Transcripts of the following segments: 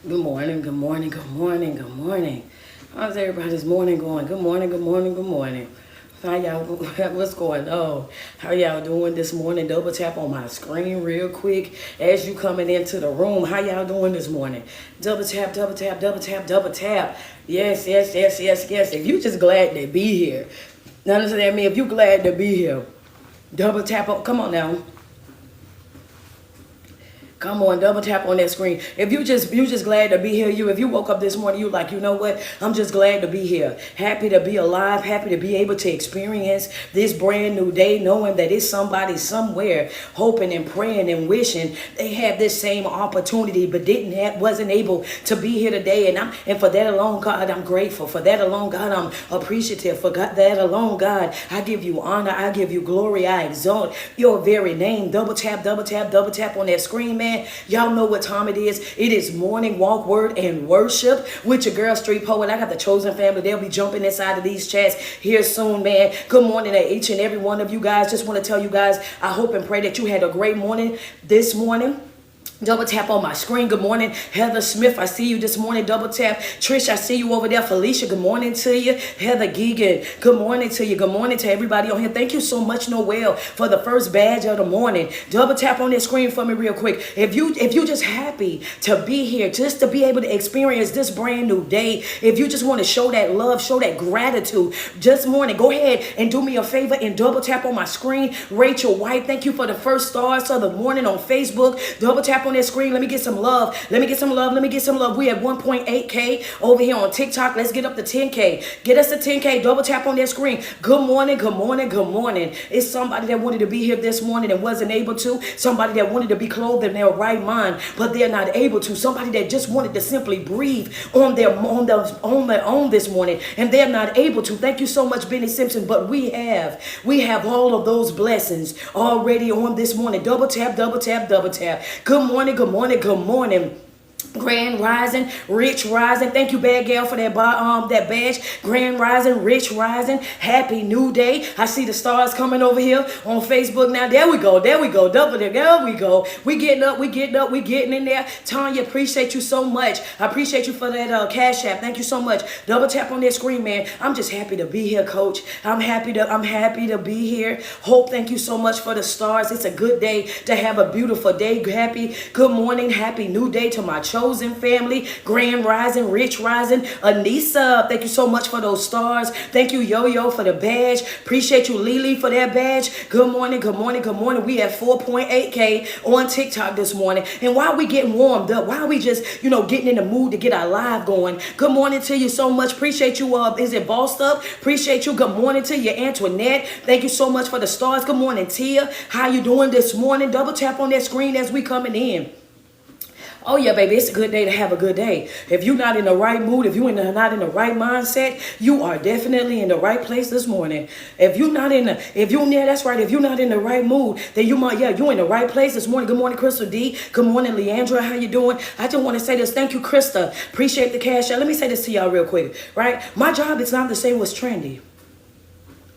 Good morning, good morning, good morning, good morning. How's everybody's morning going? Good morning, good morning, good morning. How y'all, what's going on? How y'all doing this morning? Double tap on my screen real quick as you coming into the room. How y'all doing this morning? Double tap, double tap, double tap, double tap. Yes, yes, yes, yes, yes. If you just glad to be here. Now understand me, if you glad to be here, double tap on, come on now. Come on, double tap on that screen. If you just glad to be here, if you woke up this morning, you like, you know what? I'm just glad to be here. Happy to be alive, happy to be able to experience this brand new day, knowing that it's somebody somewhere hoping and praying and wishing they had this same opportunity, but wasn't able to be here today. And for that alone, God, I'm grateful. For that alone, God, I'm appreciative. For that alone, God, I give you honor, I give you glory, I exalt your very name. Double tap, double tap, double tap on that screen, man. Y'all know what time it is. It is morning walk, word, and worship with your girl, Street Poet. I got the chosen family. They'll be jumping inside of these chats here soon, man. Good morning to each and every one of you guys. Just want to tell you guys, I hope and pray that you had a great morning this morning. Double tap on my screen. Good morning, Heather Smith. I see you this morning. Double tap. Trish, I see you over there. Felicia, good morning to you. Heather Geegan, good morning to you. Good morning to everybody on here. Thank you so much, Noel, for the first badge of the morning. Double tap on that screen for me real quick. If you just happy to be here, just to be able to experience this brand new day, if you just want to show that love, show that gratitude, just morning, go ahead and do me a favor and double tap on my screen. Rachel White, thank you for the first stars of the morning on Facebook. Double tap on that screen. Let me get some love. Let me get some love. Let me get some love. We at 1.8K over here on TikTok. Let's get up to 10K. Get us to 10K. Double tap on that screen. Good morning. Good morning. Good morning. It's somebody that wanted to be here this morning and wasn't able to. Somebody that wanted to be clothed in their right mind, but they're not able to. Somebody that just wanted to simply breathe on their own this morning, and they're not able to. Thank you so much, Benny Simpson. But we have all of those blessings already on this morning. Double tap, double tap, double tap. Good morning, good morning, good morning. Grand Rising, Rich Rising. Thank you, Bad Gal, for that badge. Grand Rising, Rich Rising. Happy New Day. I see the stars coming over here on Facebook now. There we go. There we go. Double there. There we go. We getting up. We getting up. We getting in there. Tanya, appreciate you so much. I appreciate you for that Cash App. Thank you so much. Double tap on that screen, man. I'm just happy to be here, Coach. I'm happy to be here. Hope, thank you so much for the stars. It's a good day to have a beautiful day. Happy good morning. Happy new day to my chosen family. Grand Rising, Rich Rising. Anissa, thank you so much for those stars. Thank you, Yo-Yo, for the badge. Appreciate you, Lily, for that badge. Good morning, good morning, good morning. We at 4.8K on TikTok this morning. And while we getting warmed up, while we just, getting in the mood to get our live going, good morning to you so much. Appreciate you. Is it Bossed Up? Appreciate you. Good morning to you, Antoinette. Thank you so much for the stars. Good morning, Tia. How you doing this morning? Double tap on that screen as we coming in. Oh yeah, baby, it's a good day to have a good day. If you're not in the right mood, if you're not in the right mindset, you are definitely in the right place this morning. If you're not in if you're not in the right mood, then you're in the right place this morning. Good morning, Crystal D. Good morning, Leandra. How you doing? I just want to say this. Thank you, Krista. Appreciate the cash out. Let me say this to y'all real quick, right? My job is not to say what's trendy.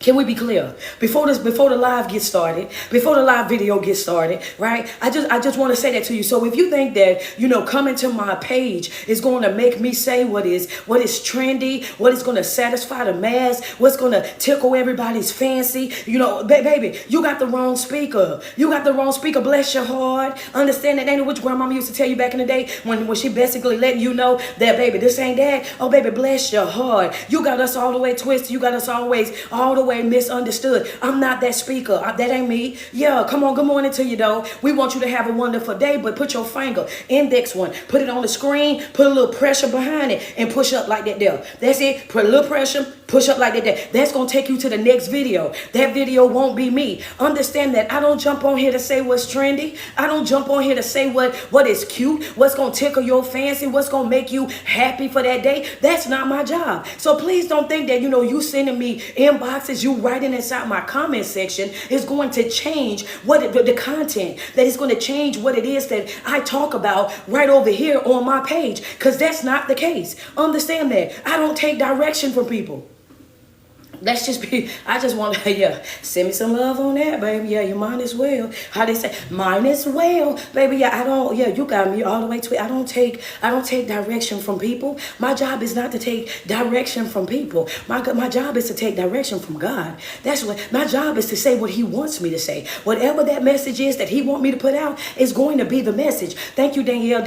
Can we be clear? Before the live gets started, before the live video gets started, right? I just want to say that to you. So if you think that, coming to my page is going to make me say what is trendy, what is going to satisfy the mass, what's going to tickle everybody's fancy, baby, you got the wrong speaker. You got the wrong speaker. Bless your heart. Understand that ain't what your grandmama used to tell you back in the day when she basically letting you know that, baby, this ain't that. Oh, baby, bless your heart. You got us all the way twisted. You got us always all the way misunderstood. I'm not that speaker. That ain't me. Yeah, come on. Good morning to you, though. We want you to have a wonderful day, but put your finger, index one, put it on the screen, put a little pressure behind it, and push up like that there. That's it. Put a little pressure, push up like that there. That's going to take you to the next video. That video won't be me. Understand that I don't jump on here to say what's trendy. I don't jump on here to say what is cute, what's going to tickle your fancy, what's going to make you happy for that day. That's not my job. So please don't think that, you sending me inboxes, you writing inside my comment section is going to change what the content, that is going to change what it is that I talk about right over here on my page, because that's not the case. Understand that. I don't take direction from people. Let's just be, I just want to, yeah, send me some love on that, baby. Yeah, you might as well. How they say, might as well, baby. Yeah, I don't, yeah, you got me all the way to it. I don't take direction from people. My job is not to take direction from people. My job is to take direction from God. That's what, my job is to say what he wants me to say. Whatever that message is that he want me to put out is going to be the message. Thank you, Danielle.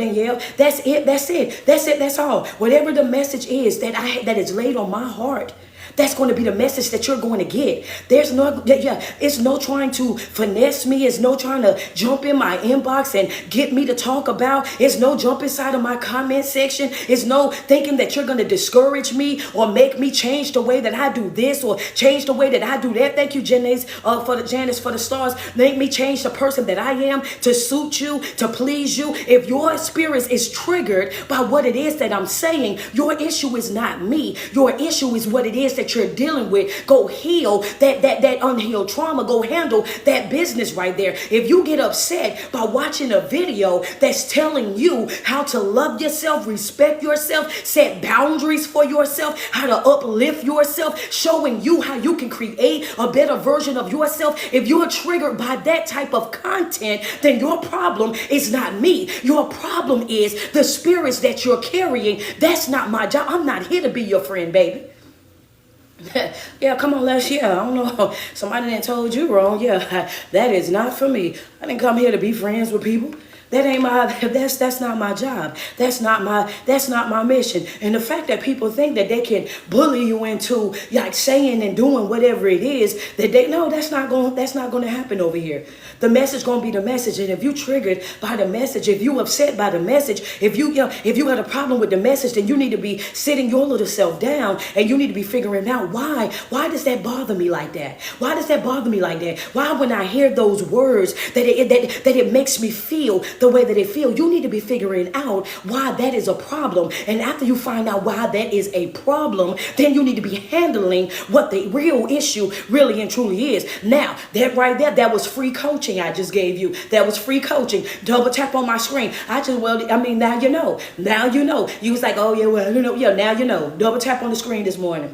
That's it. That's all. Whatever the message is that is laid on my heart, that's going to be the message that you're going to get. There's no, yeah, it's no trying to finesse me. It's no trying to jump in my inbox and get me to talk about. It's no jump inside of my comment section. It's no thinking that you're going to discourage me or make me change the way that I do this or change the way that I do that. Thank you, Janice, for the stars. Make me change the person that I am to suit you, to please you. If your spirit is triggered by what it is that I'm saying, your issue is not me. Your issue is what it is that you're dealing with. Go heal that unhealed trauma. Go handle that business right there. If you get upset by watching a video that's telling you how to love yourself, respect yourself, set boundaries for yourself, how to uplift yourself, showing you how you can create a better version of yourself, if you're triggered by that type of content, then your problem is not me. Your problem is the spirits that you're carrying. That's not my job. I'm not here to be your friend, baby. Yeah, come on, I don't know. Somebody done told you wrong. Yeah, that is not for me. I didn't come here to be friends with people. That ain't my, that's not my job. That's not my mission. And the fact that people think that they can bully you into like saying and doing whatever it is that they know, that's not going to happen over here. The message going to be the message. And if you triggered by the message, if you upset by the message, if you got a problem with the message, then you need to be sitting your little self down and you need to be figuring out why does that bother me like that? Why does that bother me like that? Why when I hear those words that it makes me feel the way that it feels? You need to be figuring out why that is a problem. And after you find out why that is a problem, then you need to be handling what the real issue really and truly is. Now, that right there, that was free coaching I just gave you. That was free coaching. Double tap on my screen. Now you know. Now you know. You was like, oh yeah, well, yeah, now you know. Double tap on the screen this morning.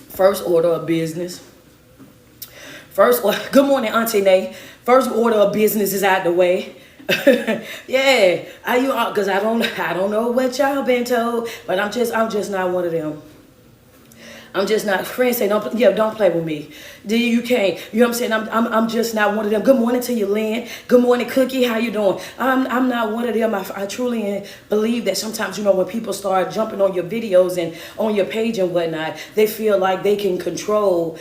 First order of business. Good morning, Auntie Nay. First order of business is out the way. Yeah, because I don't know what y'all been told, but I'm just not one of them. I'm just not. Friends say don't play with me. You can't. You know what I'm saying? I'm just not one of them. Good morning to you, Lynn. Good morning, Cookie. How you doing? I'm not one of them. I truly believe that sometimes when people start jumping on your videos and on your page and whatnot, they feel like they can control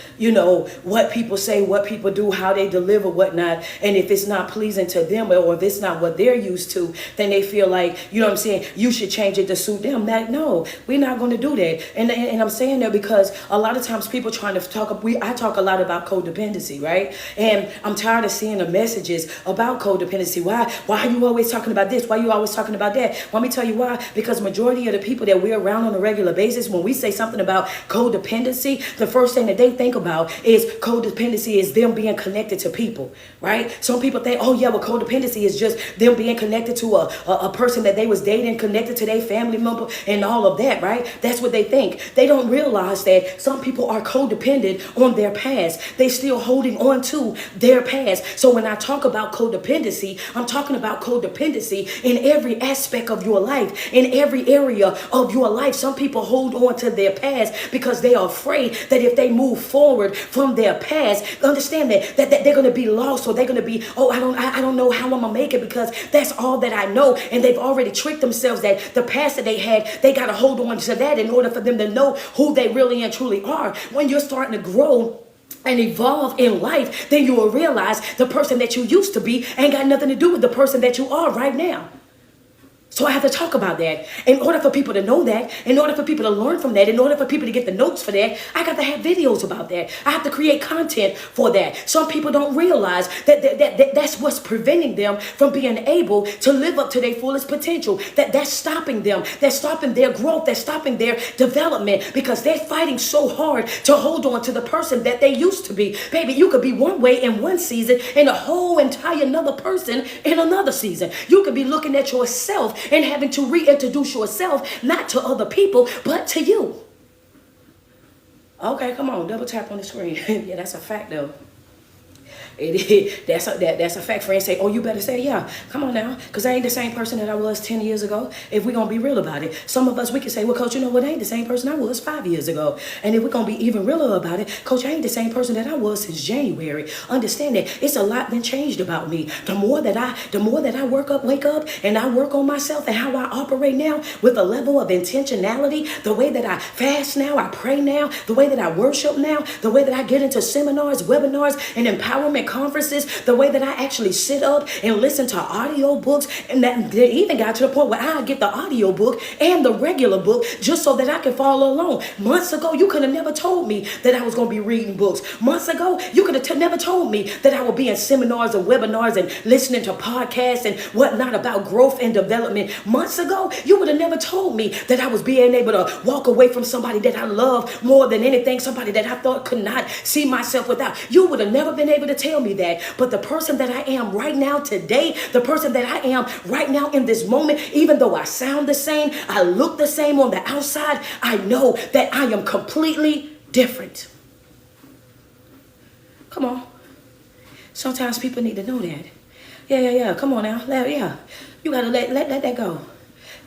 what people say, what people do, how they deliver, whatnot. And if it's not pleasing to them or if it's not what they're used to, then they feel like you should change it to suit them. No, we're not going to do that. And I'm saying that because a lot of times people trying to talk. I talk a lot about codependency, right? And I'm tired of seeing the messages about codependency. Why are you always talking about this? Why are you always talking about that? Let me tell you why. Because majority of the people that we're around on a regular basis, when we say something about codependency, the first thing that they think about is codependency is them being connected to people, right? Some people think, oh yeah, well, codependency is just them being connected to a person that they was dating, connected to their family member and all of that, right? That's what they think. They don't realize that some people are codependent on their past. They still holding on to their past. So when I talk about codependency, I'm talking about codependency in every aspect of your life, in every area of your life. Some people hold on to their past because they are afraid that if they move forward from their past, understand that they're going to be lost, or they're going to be, I don't know how I'm going to make it because that's all that I know. And they've already tricked themselves that the past that they had, they got to hold on to that in order for them to know who they really and truly are. When you're starting to grow and evolve in life, then you will realize the person that you used to be ain't got nothing to do with the person that you are right now. So I have to talk about that. In order for people to know that, in order for people to learn from that, in order for people to get the notes for that, I got to have videos about that. I have to create content for that. Some people don't realize that that's what's preventing them from being able to live up to their fullest potential. That's stopping them. That's stopping their growth. That's stopping their development because they're fighting so hard to hold on to the person that they used to be. Baby, you could be one way in one season and a whole entire another person in another season. You could be looking at yourself and having to reintroduce yourself, not to other people, but to you. Okay, come on, double tap on the screen. Yeah, that's a fact though. That's a fact. Friends say, oh, you better say yeah. Come on now, because I ain't the same person that I was 10 years ago. If we're going to be real about it. Some of us, we can say, well, coach, you know what? I ain't the same person I was 5 years ago. And if we're going to be even realer about it, coach, I ain't the same person that I was since January. Understand that it's a lot been changed about me. The more that I wake up and I work on myself and how I operate now with a level of intentionality, the way that I fast now, I pray now, the way that I worship now, the way that I get into seminars, webinars, and empowerment conferences, the way that I actually sit up and listen to audio books, and that they even got to the point where I get the audio book and the regular book just so that I can follow along. Months ago, you could have never told me that I was going to be reading books. Months ago, you could have never told me that I would be in seminars and webinars and listening to podcasts and whatnot about growth and development. Months ago, you would have never told me that I was being able to walk away from somebody that I love more than anything, somebody that I thought could not see myself without. You would have never been able to tell me that. But the person that I am right now today, the person that I am right now in this moment, even though I sound the same, I look the same on the outside, I know that I am completely different. Come on. Sometimes people need to know that. Yeah. Come on now. Yeah. You got to let that go.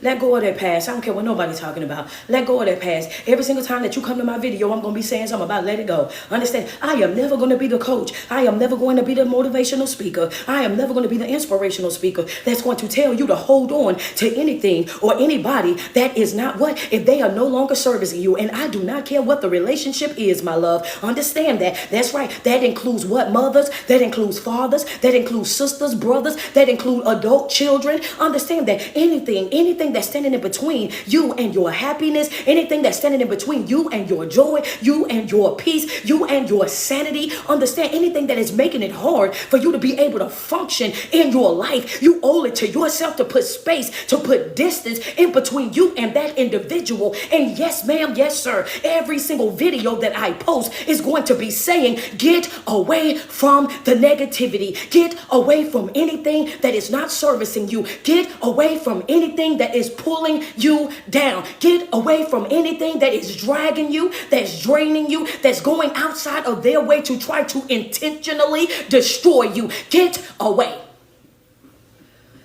Let go of that past. I don't care what nobody's talking about. Let go of that past. Every single time that you come to my video, I'm going to be saying something about let it go. Understand, I am never going to be the coach. I am never going to be the motivational speaker. I am never going to be the inspirational speaker that's going to tell you to hold on to anything or anybody that is not what? If they are no longer servicing you. And I do not care what the relationship is, my love. Understand that. That's right. That includes what? Mothers. That includes fathers. That includes sisters, brothers. That include adult children. Understand that anything that's standing in between you and your happiness, anything that's standing in between you and your joy, you and your peace, you and your sanity, understand anything that is making it hard for you to be able to function in your life, you owe it to yourself to put space, to put distance in between you and that individual. And yes, ma'am, yes, sir, every single video that I post is going to be saying, get away from the negativity, get away from anything that is not servicing you, get away from anything that is pulling you down. Get away from anything that is dragging you, that's draining you, that's going outside of their way to try to intentionally destroy you. Get away.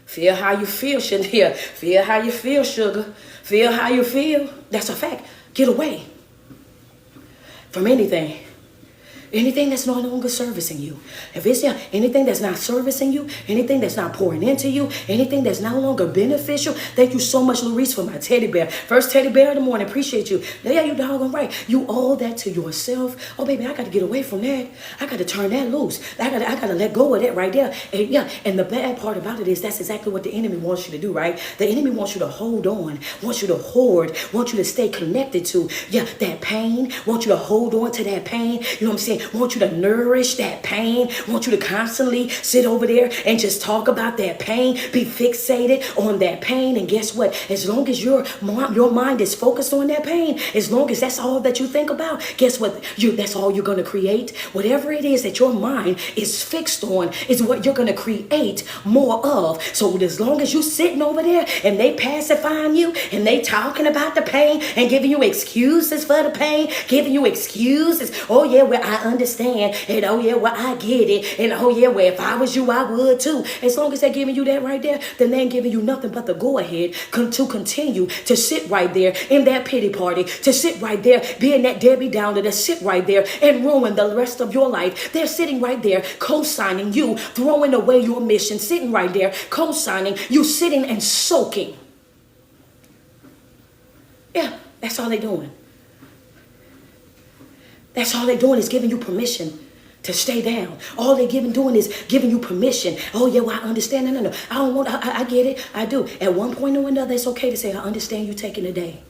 Feel how you feel, Chanel. Feel how you feel, sugar. Feel how you feel. That's a fact. Get away from anything. Anything that's no longer servicing you. If it's anything that's not servicing you, anything that's not pouring into you, anything that's no longer beneficial. Thank you so much, Larice, for my teddy bear. First teddy bear of the morning. Appreciate you. Yeah, you doggone right. You owe that to yourself. Oh, baby, I got to get away from that. I got to turn that loose. I got to let go of that right there. And the bad part about it is that's exactly what the enemy wants you to do, right? The enemy wants you to hold on, wants you to hoard, wants you to stay connected to, that pain, wants you to hold on to that pain. You know what I'm saying? Want you to nourish that pain, want you to constantly sit over there and just talk about that pain, be fixated on that pain. And guess what? As long as your mind is focused on that pain, as long as that's all that you think about, guess what? That's all you're going to create. Whatever it is that your mind is fixed on is what you're going to create more of. So as long as you're sitting over there and they pacifying you and they talking about the pain and giving you excuses for the pain, giving you excuses, oh yeah, well I understand, and oh yeah, well I get it, and oh yeah, well if I was you I would too. As long as they're giving you that right there, then they ain't giving you nothing but the go ahead to continue to sit right there in that pity party, to sit right there being that Debbie Downer, to sit right there and ruin the rest of your life. They're sitting right there co-signing you, throwing away your mission, sitting right there co-signing you, sitting and soaking. Yeah, that's all they're doing. That's all they're doing is giving you permission to stay down. All they're doing is giving you permission. Oh yeah, well I understand. No. I don't want, I get it. I do. At one point or another, it's okay to say, I understand you taking a day.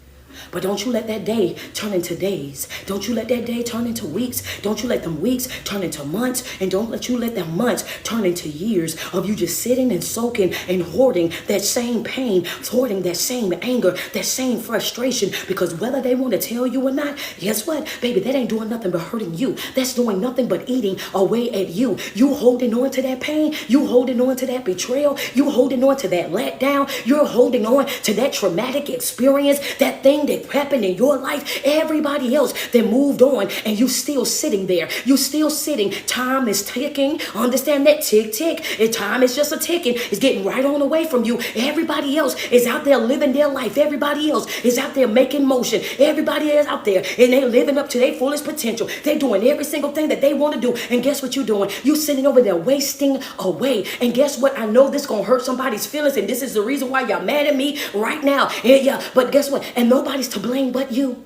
But don't you let that day turn into days. Don't you let that day turn into weeks. Don't you let them weeks turn into months. And don't you let them months turn into years of you just sitting and soaking and hoarding that same pain, hoarding that same anger, that same frustration. Because whether they want to tell you or not, guess what? Baby, that ain't doing nothing but hurting you. That's doing nothing but eating away at you. You holding on to that pain. You holding on to that betrayal. You holding on to that letdown. You're holding on to that traumatic experience, that thing thing that happened in your life, everybody else that moved on, and you still sitting there. You still sitting. Time is ticking. Understand that? Tick, tick. And time is just a ticking. It's getting right on away from you. Everybody else is out there living their life. Everybody else is out there making motion. Everybody is out there and they're living up to their fullest potential. They're doing every single thing that they want to do. And guess what you're doing? You're sitting over there wasting away. And guess what? I know this gonna hurt somebody's feelings, and this is the reason why y'all mad at me right now. Yeah, but guess what? And nobody's to blame but you.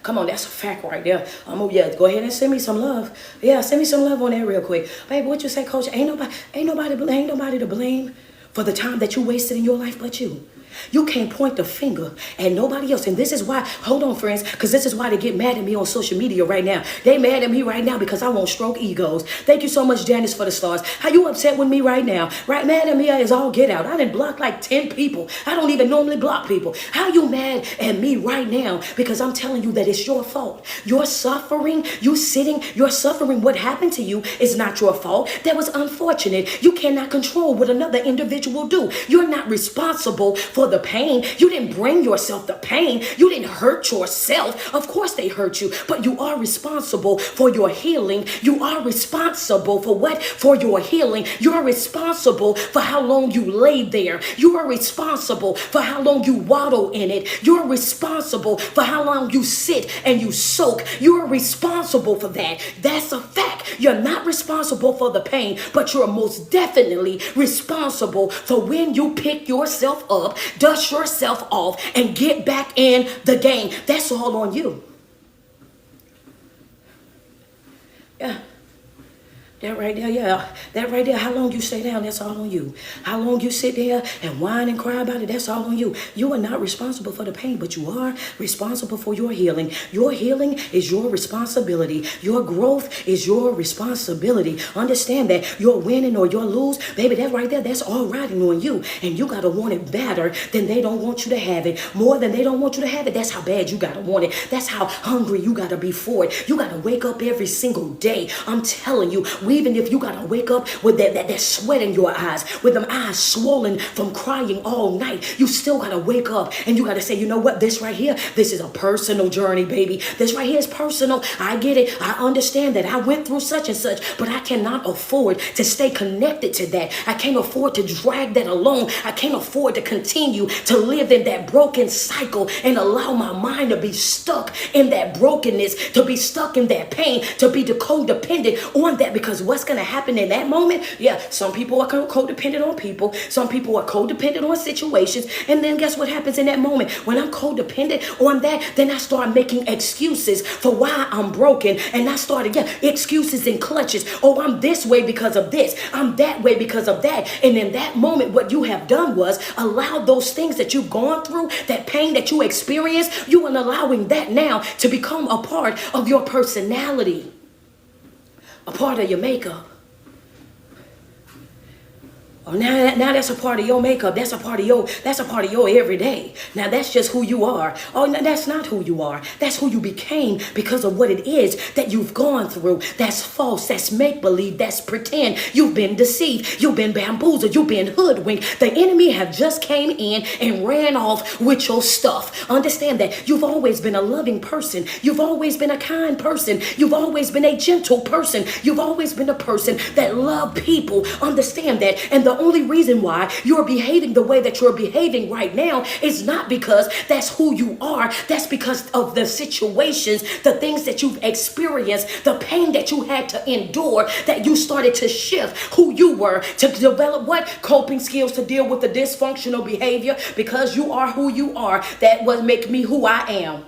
Come on, that's a fact right there. Yeah, go ahead and send me some love. Yeah, send me some love on that real quick. Baby, what you say, Coach? Ain't nobody to blame for the time that you wasted in your life but you. You can't point the finger at nobody else. And this is why, hold on, friends, because this is why they get mad at me on social media right now. They mad at me right now because I won't stroke egos. Thank you so much, Janice, for the stars. How you upset with me right now? Right, mad at me is all get out. I done blocked like 10 people. I don't even normally block people. How you mad at me right now? Because I'm telling you that it's your fault. You're suffering. You're suffering. What happened to you is not your fault. That was unfortunate. You cannot control what another individual do. You're not responsible for the pain. You didn't bring yourself the pain. You didn't hurt yourself. Of course they hurt you, but you are responsible for your healing. You are responsible for what? For your healing. You're responsible for how long you lay there. You are responsible for how long you waddle in it. You're responsible for how long you sit and you soak. You're responsible for that. That's a fact. You're not responsible for the pain, but you're most definitely responsible for when you pick yourself up, dust yourself off, and get back in the game. That's all on you. Yeah. That right there, yeah. That right there, how long you stay down, that's all on you. How long you sit there and whine and cry about it, that's all on you. You are not responsible for the pain, but you are responsible for your healing. Your healing is your responsibility. Your growth is your responsibility. Understand that your winning or your lose, baby, that right there, that's all riding on you. And you got to want it better than they don't want you to have it. More than they don't want you to have it. That's how bad you got to want it. That's how hungry you got to be for it. You got to wake up every single day. I'm telling you, even if you gotta wake up with that sweat in your eyes, with them eyes swollen from crying all night, you still gotta wake up and you gotta say, you know what, this right here, this is a personal journey, baby. This right here is personal. I get it. I understand that I went through such and such, but I cannot afford to stay connected to that. I can't afford to drag that along. I can't afford to continue to live in that broken cycle and allow my mind to be stuck in that brokenness, to be stuck in that pain, to be codependent on that, because what's going to happen in that moment? Yeah, some people are codependent on people. Some people are codependent on situations. And then guess what happens in that moment? When I'm codependent on that, then I start making excuses for why I'm broken. And I started, excuses and clutches. Oh, I'm this way because of this. I'm that way because of that. And in that moment, what you have done was allow those things that you've gone through, that pain that you experienced, you are allowing that now to become a part of your personality. A part of your makeup. Oh, now that's a part of your makeup. That's a part of your everyday. Now that's just who you are. Oh, no, that's not who you are. That's who you became because of what it is that you've gone through. That's false. That's make-believe. That's pretend. You've been deceived. You've been bamboozled. You've been hoodwinked. The enemy have just came in and ran off with your stuff. Understand that you've always been a loving person. You've always been a kind person. You've always been a gentle person. You've always been a person that loved people. Understand that. And the only reason why you're behaving the way that you're behaving right now is not because that's who you are. That's because of the situations, the things that you've experienced, the pain that you had to endure, that you started to shift who you were, to develop what? Coping skills to deal with the dysfunctional behavior. Because you are who you are, that will make me who I am.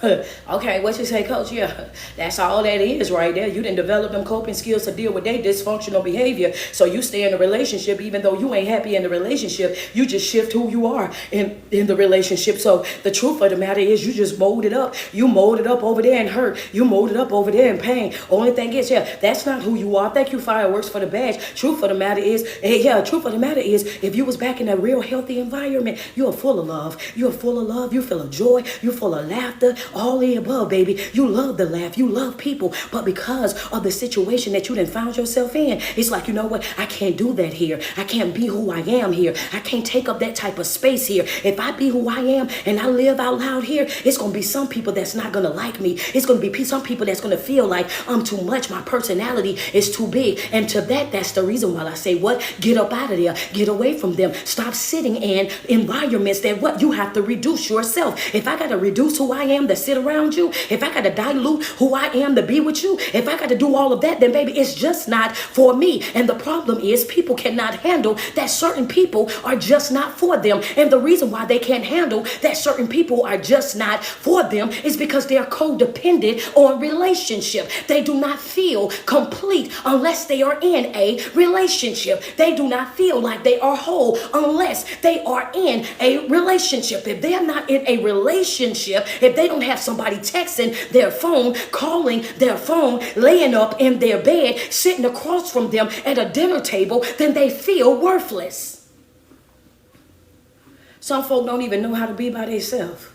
Okay, what you say, Coach? Yeah, that's all that is right there. You didn't develop them coping skills to deal with their dysfunctional behavior. So you stay in a relationship even though you ain't happy in the relationship. You just shift who you are in the relationship. So the truth of the matter is you just molded up. You molded up over there in hurt. You molded up over there in pain. Only thing is, that's not who you are. Thank you, fireworks, for the badge. Truth of the matter is, if you was back in a real healthy environment, you are full of love. You are full of love. You're full of joy. You're full of laughter. all the above, baby. You love to laugh. You love people. But because of the situation that you done found yourself in, it's like, you know what? I can't do that here. I can't be who I am here. I can't take up that type of space here. If I be who I am and I live out loud here, it's going to be some people that's not going to like me. It's going to be some people that's going to feel like I'm too much. My personality is too big. And to that's the reason why I say, what? Get up out of there. Get away from them. Stop sitting in environments that what? You have to reduce yourself. If I got to reduce who I am to sit around you, if I got to dilute who I am to be with you, if I got to do all of that, then baby, it's just not for me. And the problem is people cannot handle that certain people are just not for them. And the reason why they can't handle that certain people are just not for them is because they're codependent on relationship. They do not feel complete unless they are in a relationship. They do not feel like they are whole unless they are in a relationship. If they're not in a relationship, if they don't have somebody texting their phone, calling their phone, laying up in their bed, sitting across from them at a dinner table, then they feel worthless. Some folk don't even know how to be by themselves.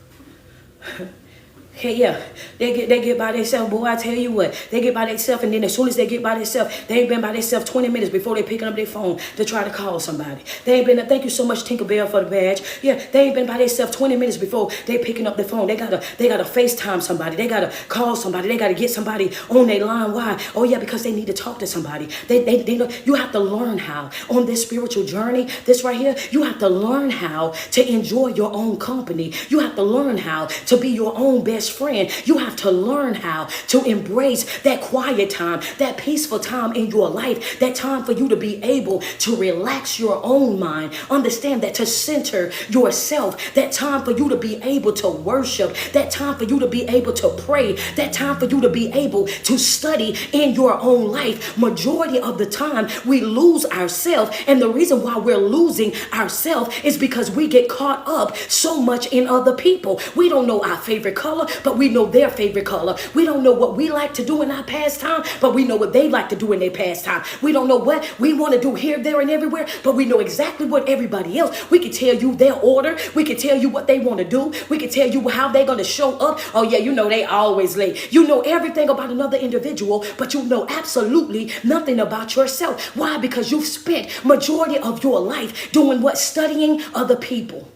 Hey, yeah, they get by themselves, boy, I tell you what, they get by themselves, and then as soon as they get by themselves, they ain't been by themselves 20 minutes before they picking up their phone to try to call somebody. They ain't been, thank you so much, Tinkerbell, for the badge. Yeah, they ain't been by themselves 20 minutes before they picking up their phone. They gotta FaceTime somebody. They gotta call somebody. They gotta get somebody on their line. Why? Oh yeah, because they need to talk to somebody. They know. You have to learn how on this spiritual journey, this right here, you have to learn how to enjoy your own company. You have to learn how to be your own best friend. You have to learn how to embrace that quiet time, that peaceful time in your life, that time for you to be able to relax your own mind. Understand that, to center yourself, that time for you to be able to worship, that time for you to be able to pray, that time for you to be able to study in your own life. Majority of the time we lose ourselves, and the reason why we're losing ourselves is because we get caught up so much in other people. We don't know our favorite color, but we know their favorite color. We don't know what we like to do in our pastime, but we know what they like to do in their pastime. We don't know what we want to do here, there, and everywhere, but we know exactly what everybody else. We can tell you their order. We can tell you what they want to do. We can tell you how they're going to show up. Oh yeah, you know they always late. You know everything about another individual, but you know absolutely nothing about yourself. Why? Because you've spent majority of your life doing what? Studying other people.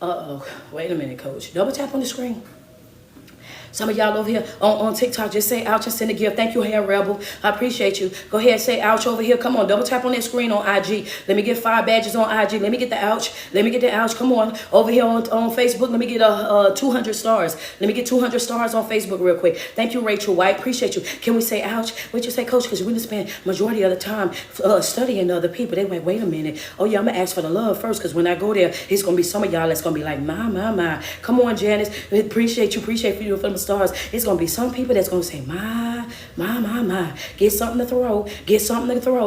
Uh-oh. Wait a minute, coach. Double tap on the screen. Some of y'all over here on TikTok, just say ouch and send a gift. Thank you, Hair Rebel. I appreciate you. Go ahead, say ouch over here. Come on, double tap on that screen on IG. Let me get 5 badges on IG. Let me get the ouch. Let me get the ouch. Come on. Over here on Facebook, let me get 200 stars. Let me get 200 stars on Facebook real quick. Thank you, Rachel White. Appreciate you. Can we say ouch? What you say, coach? Because we spend majority of the time studying other people. They wait a minute. Oh, yeah, I'm going to ask for the love first, because when I go there, it's going to be some of y'all that's going to be like, my. Come on, Janice. Appreciate you for the stars. It's gonna be some people that's gonna say, my. Get something to throw.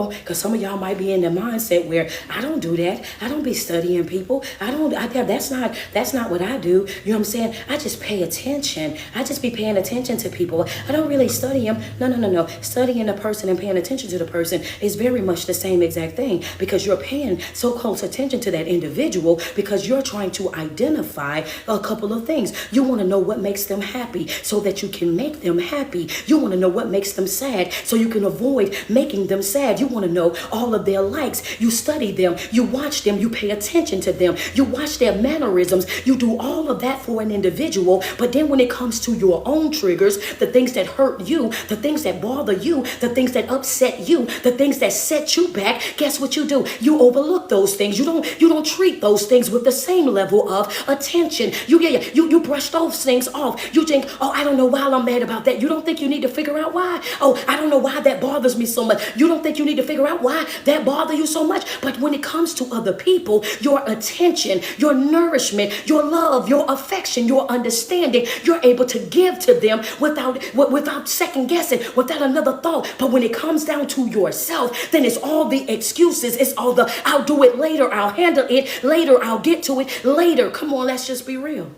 Because some of y'all might be in the mindset where I don't do that. I don't be studying people. That's not what I do. You know what I'm saying? I just pay attention. I just be paying attention to people. I don't really study them. No. Studying a person and paying attention to the person is very much the same exact thing, because you're paying so close attention to that individual because you're trying to identify a couple of things. You want to know what makes them happy so that you can make them happy. You want to know what makes them sad so you can avoid making them sad. You want to know all of their likes. You study them. You watch them. You pay attention to them. You watch their mannerisms. You do all of that for an individual. But then when it comes to your own triggers, the things that hurt you, the things that bother you, the things that upset you, the things that set you back, guess what you do? You overlook those things. You don't treat those things with the same level of attention. You brush those things off. You think, oh, I don't know why I'm mad about that. You don't think you need to figure out why? Oh, I don't know why that bothers me so much. You don't think you need to figure out why that bothers you so much? But when it comes to other people, your attention, your nourishment, your love, your affection, your understanding, you're able to give to them without second guessing, without another thought. But when it comes down to yourself, then it's all the excuses. It's all the I'll do it later. I'll handle it later. I'll get to it later. Come on, let's just be real.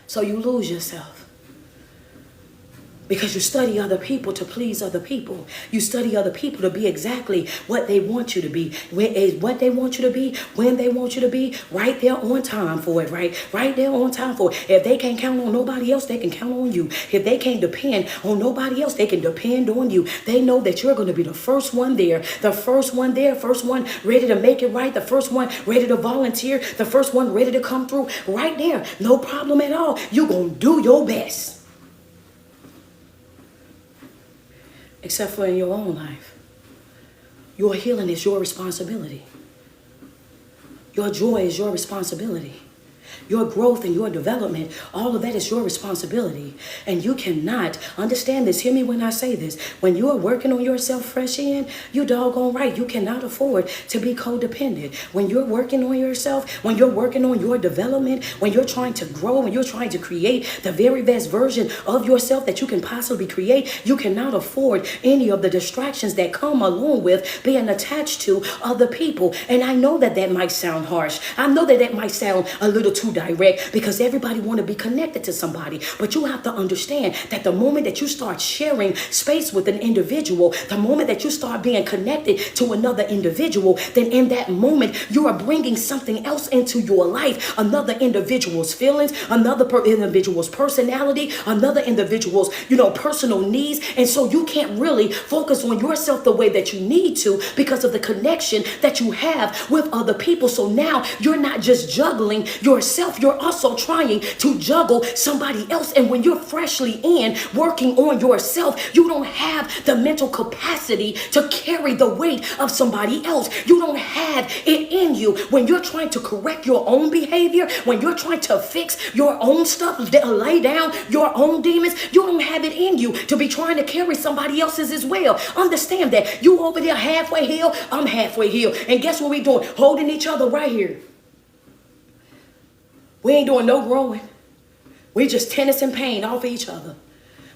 So you lose yourself. Because you study other people to please other people. You study other people to be exactly what they want you to be. What they want you to be, when they want you to be, right there on time for it, right? Right there on time for it. If they can't count on nobody else, they can count on you. If they can't depend on nobody else, they can depend on you. They know that you're going to be the first one there, the first one there, first one ready to make it right, the first one ready to volunteer, the first one ready to come through right there. No problem at all. You're going to do your best. Except for in your own life. Your healing is your responsibility. Your joy is your responsibility. Your growth and your development, all of that is your responsibility. And you cannot, understand this, hear me when I say this, when you are working on yourself fresh in, you doggone right, you cannot afford to be codependent. When you're working on yourself, when you're working on your development, when you're trying to grow, when you're trying to create the very best version of yourself that you can possibly create, you cannot afford any of the distractions that come along with being attached to other people. And I know that that might sound harsh. I know that that might sound a little too direct because everybody want to be connected to somebody. But you have to understand that the moment that you start sharing space with an individual, the moment that you start being connected to another individual, then in that moment, you are bringing something else into your life, another individual's feelings, another individual's personality, another individual's, personal needs. And so you can't really focus on yourself the way that you need to because of the connection that you have with other people. So now you're not just juggling yourself, you're also trying to juggle somebody else. And when you're freshly in working on yourself, you don't have the mental capacity to carry the weight of somebody else. You don't have it in you. When you're trying to correct your own behavior, when you're trying to fix your own stuff, lay down your own demons, you don't have it in you to be trying to carry somebody else's as well. Understand that. You over there halfway healed, I'm halfway healed. And guess what we doing? Holding each other right here. We ain't doing no growing. We just tennis and pain off of each other.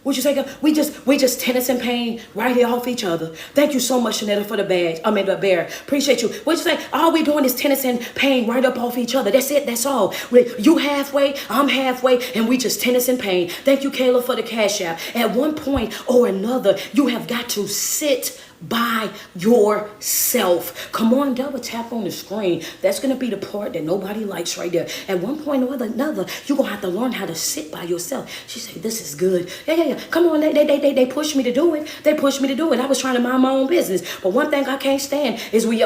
What you say, girl? We just tennis and pain right here off each other. Thank you so much, Shanetta, for the badge. The bear. Appreciate you. What you say? All we doing is tennis and pain right up off each other. That's it. That's all. You halfway, I'm halfway, and we just tennis and pain. Thank you, Kayla, for the cash app. At one point or another, you have got to sit by yourself. Come on, double tap on the screen. That's going to be the part that nobody likes right there. At one point or another, you're going to have to learn how to sit by yourself. She said, this is good. Yeah. Come on, they pushed me to do it. They pushed me to do it. I was trying to mind my own business. But one thing I can't stand is one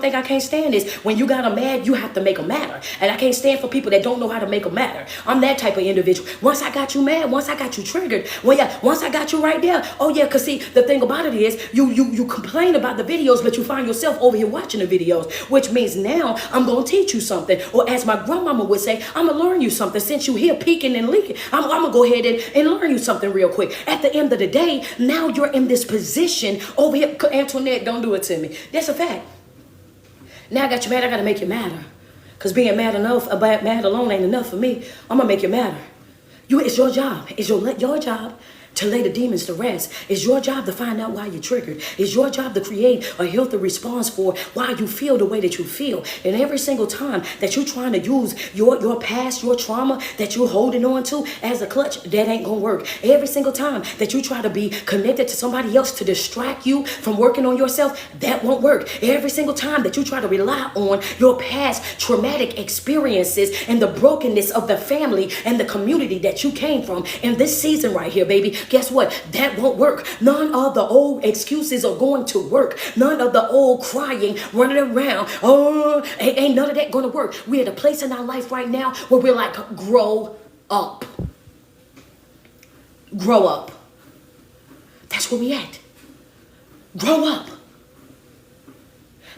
thing I can't stand is when you got them mad, you have to make them matter. And I can't stand for people that don't know how to make them matter. I'm that type of individual. Once I got you mad, once I got you triggered, once I got you right there, because see, the thing about it is, you complain about the videos, but you find yourself over here watching the videos, which means now I'm going to teach you something. Or as my grandmama would say, I'm going to learn you something. Since you here peeking and leaking, I'm going to go ahead and learn you something real quick. At the end of the day, now you're in this position over here. Antoinette, don't do it to me. That's a fact. Now I got you mad. I got to make you matter. Because being mad alone ain't enough for me. I'm going to make you matter. It's your job. It's your job to lay the demons to rest. It's your job to find out why you're triggered. It's your job to create a healthy response for why you feel the way that you feel. And every single time that you're trying to use your past, your trauma that you're holding on to as a clutch, that ain't gonna work. Every single time that you try to be connected to somebody else to distract you from working on yourself, that won't work. Every single time that you try to rely on your past traumatic experiences and the brokenness of the family and the community that you came from in this season right here, baby, guess what? That won't work. None of the old excuses are going to work. None of the old crying, running around. Ain't none of that going to work. We're at a place in our life right now where we're like, grow up. Grow up. That's where we at. Grow up.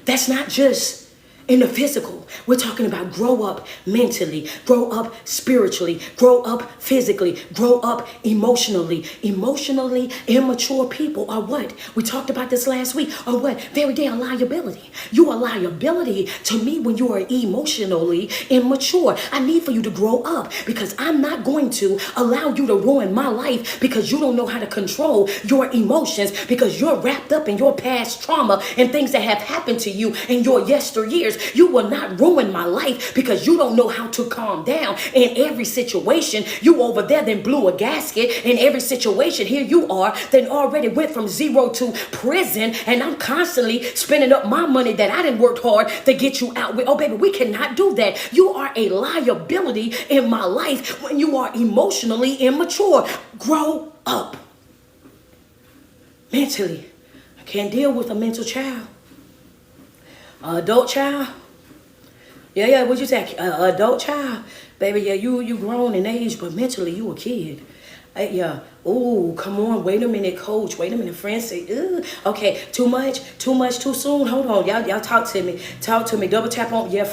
That's not just in the physical. We're talking about grow up mentally, grow up spiritually, grow up physically, grow up emotionally. Emotionally immature people are what? We talked about this last week. Are what? Very day a liability. You are a liability to me when you are emotionally immature. I need for you to grow up because I'm not going to allow you to ruin my life because you don't know how to control your emotions because you're wrapped up in your past trauma and things that have happened to you in your yesteryears. You will not ruin my life because you don't know how to calm down. In every situation, you over there then blew a gasket. In every situation, here you are, then already went from zero to prison, and I'm constantly spending up my money that I didn't work hard to get you out with. Oh, baby, we cannot do that. You are a liability in my life when you are emotionally immature. Grow up. Mentally. I can't deal with a mental child. Adult child. Yeah, what'd you say? Adult child. Baby, yeah, you grown in age, but mentally you a kid. Yeah. Oh, come on. Wait a minute, coach. Wait a minute. Friends say, ugh. Okay, too much, too soon. Hold on. Y'all talk to me. Talk to me. Double tap on. Yeah,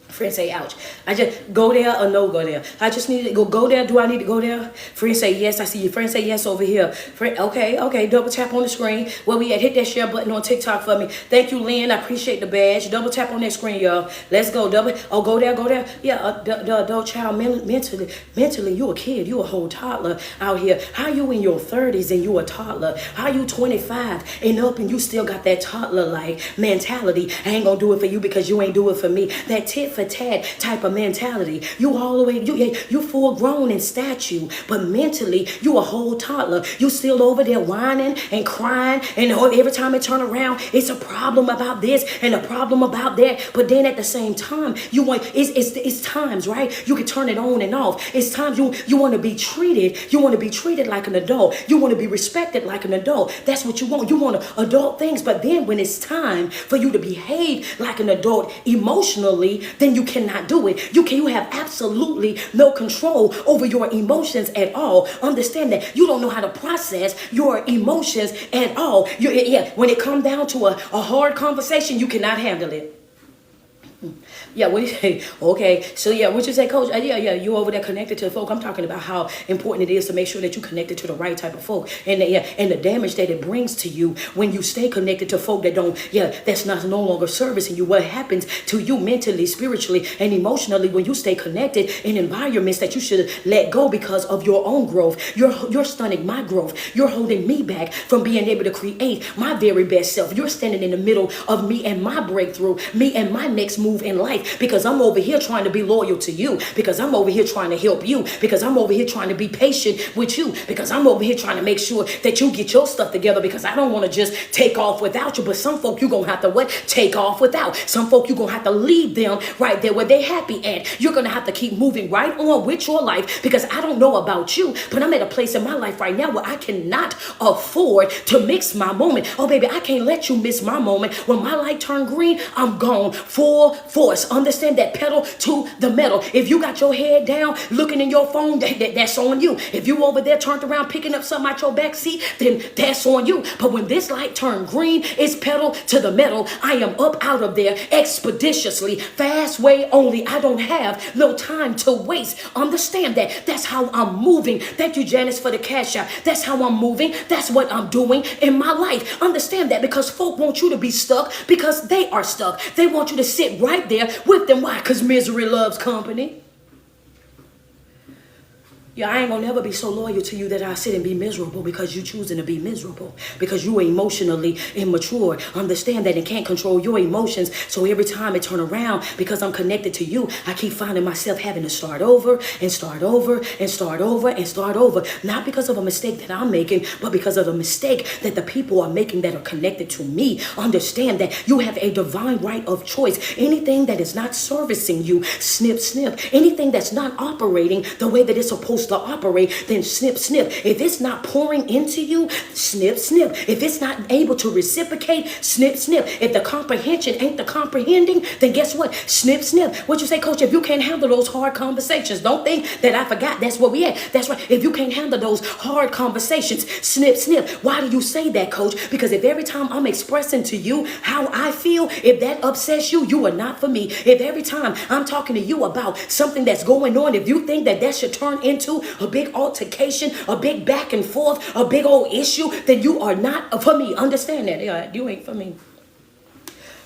friend say, ouch. I just go there or no go there. I just need to go there. Do I need to go there? Friend say, yes. I see you. Friend say, yes, over here. Friend, okay. Double tap on the screen. Where we at? Hit that share button on TikTok for me. Thank you, Lynn. I appreciate the badge. Double tap on that screen, y'all. Let's go. Go there. Yeah, the adult child mentally, you a kid. You a whole toddler out here. How you in your 30s and you a toddler? How you 25 and up and you still got that toddler-like mentality? I ain't gonna do it for you because you ain't do it for me. That tit for tat type of mentality. You all the way, you full grown in stature, but mentally you a whole toddler. You still over there whining and crying, and every time I turn around, it's a problem about this and a problem about that. But then at the same time, you want it's times, right? You can turn it on and off. It's times you want to be treated. You want to be treated like an adult. You want to be respected like an adult. That's what you want. You want adult things. But then when it's time for you to behave like an adult emotionally, then you cannot do it. You have absolutely no control over your emotions at all. Understand that you don't know how to process your emotions at all. When it comes down to a hard conversation, you cannot handle it. Yeah, what do you say? Okay, so yeah, what you say, coach? Yeah, you over there connected to folk. I'm talking about how important it is to make sure that you connected to the right type of folk, and and the damage that it brings to you when you stay connected to folk that that's not no longer servicing you. What happens to you mentally, spiritually, and emotionally when you stay connected in environments that you should let go because of your own growth? You're stunning my growth. You're holding me back from being able to create my very best self. You're standing in the middle of me and my breakthrough, me and my next move in life. Because I'm over here trying to be loyal to you, because I'm over here trying to help you, because I'm over here trying to be patient with you, because I'm over here trying to make sure that you get your stuff together, because I don't want to just take off without you. But some folk you're going to have to take off without. Some folk you're going to have to leave them right there where they're happy at. You're going to have to keep moving right on with your life, because I don't know about you, but I'm at a place in my life right now where I cannot afford to mix my moment. Oh, baby, I can't let you miss my moment. When my light turned green, I'm gone full force. Understand that, pedal to the metal. If you got your head down looking in your phone, that's on you. If you over there turned around picking up something out your back seat, then that's on you. But when this light turned green, it's pedal to the metal. I am up out of there expeditiously, fast way only. I don't have no time to waste. Understand that. That's how I'm moving. Thank you, Janice, for the cash out. That's how I'm moving. That's what I'm doing in my life. Understand that, because folk want you to be stuck because they are stuck. They want you to sit right there with them. Why? Because misery loves company. Yeah, I ain't gonna never be so loyal to you that I sit and be miserable because you choosing to be miserable, because you are emotionally immature. Understand that, and can't control your emotions. So every time I turn around, because I'm connected to you, I keep finding myself having to start over and start over and start over and start over. Not because of a mistake that I'm making, but because of a mistake that the people are making that are connected to me. Understand that you have a divine right of choice. Anything that is not servicing you, snip, snip. Anything that's not operating the way that it's supposed to operate, then snip, snip. If it's not pouring into you, snip, snip. If it's not able to reciprocate, snip, snip. If the comprehension ain't the comprehending, then guess what? Snip, snip. What you say, coach? If you can't handle those hard conversations, don't think that I forgot. That's where we at. That's right. If you can't handle those hard conversations, snip, snip. Why do you say that, coach? Because if every time I'm expressing to you how I feel, if that upsets you, you are not for me. If every time I'm talking to you about something that's going on, if you think that should turn into a big altercation, a big back and forth, a big old issue, then you are not for me. Understand that. You ain't for me.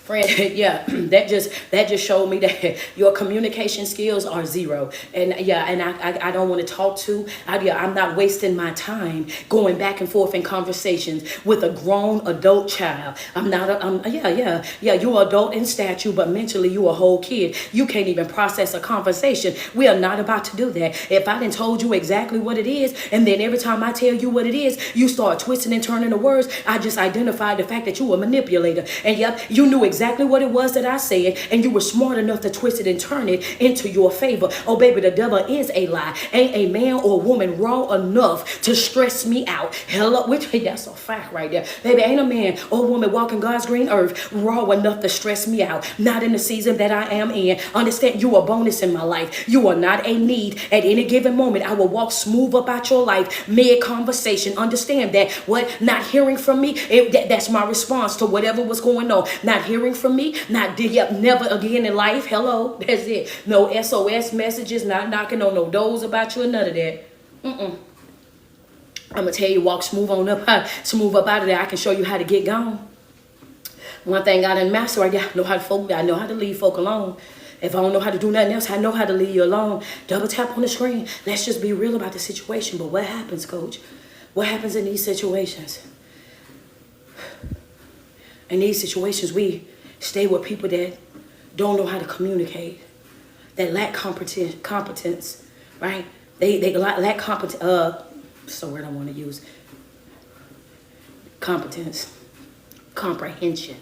Friend, yeah, that just showed me that your communication skills are zero. And yeah, and I don't want to talk to. I'm not wasting my time going back and forth in conversations with a grown adult child. I'm not. Yeah. You're adult in stature, but mentally you a whole kid. You can't even process a conversation. We are not about to do that. If I done told you exactly what it is, and then every time I tell you what it is, you start twisting and turning the words, I just identified the fact that you were a manipulator. And yep, you knew exactly what it was that I said, and you were smart enough to twist it and turn it into your favor. Oh, baby, the devil is a lie. Ain't a man or woman raw enough to stress me out. Hello, that's a fact right there. Baby, ain't a man or woman walking God's green earth raw enough to stress me out. Not in the season that I am in. Understand, you are a bonus in my life. You are not a need. At any given moment, I will walk smooth about your life, mid-conversation. Understand that what not hearing from me, that's my response to whatever was going on. Not hearing from me, never again in life. Hello, that's it. No SOS messages, not knocking on no doors about you, or none of that. I'm gonna tell you, walk smooth up out of there. I can show you how to get gone. One thing I done master, I know how to leave folk alone. If I don't know how to do nothing else, I know how to leave you alone. Double tap on the screen. Let's just be real about the situation. But what happens, coach? What happens in these situations? In these situations, we stay with people that don't know how to communicate, that lack competence, right? They lack competence. What's the word I want to use? Competence, comprehension.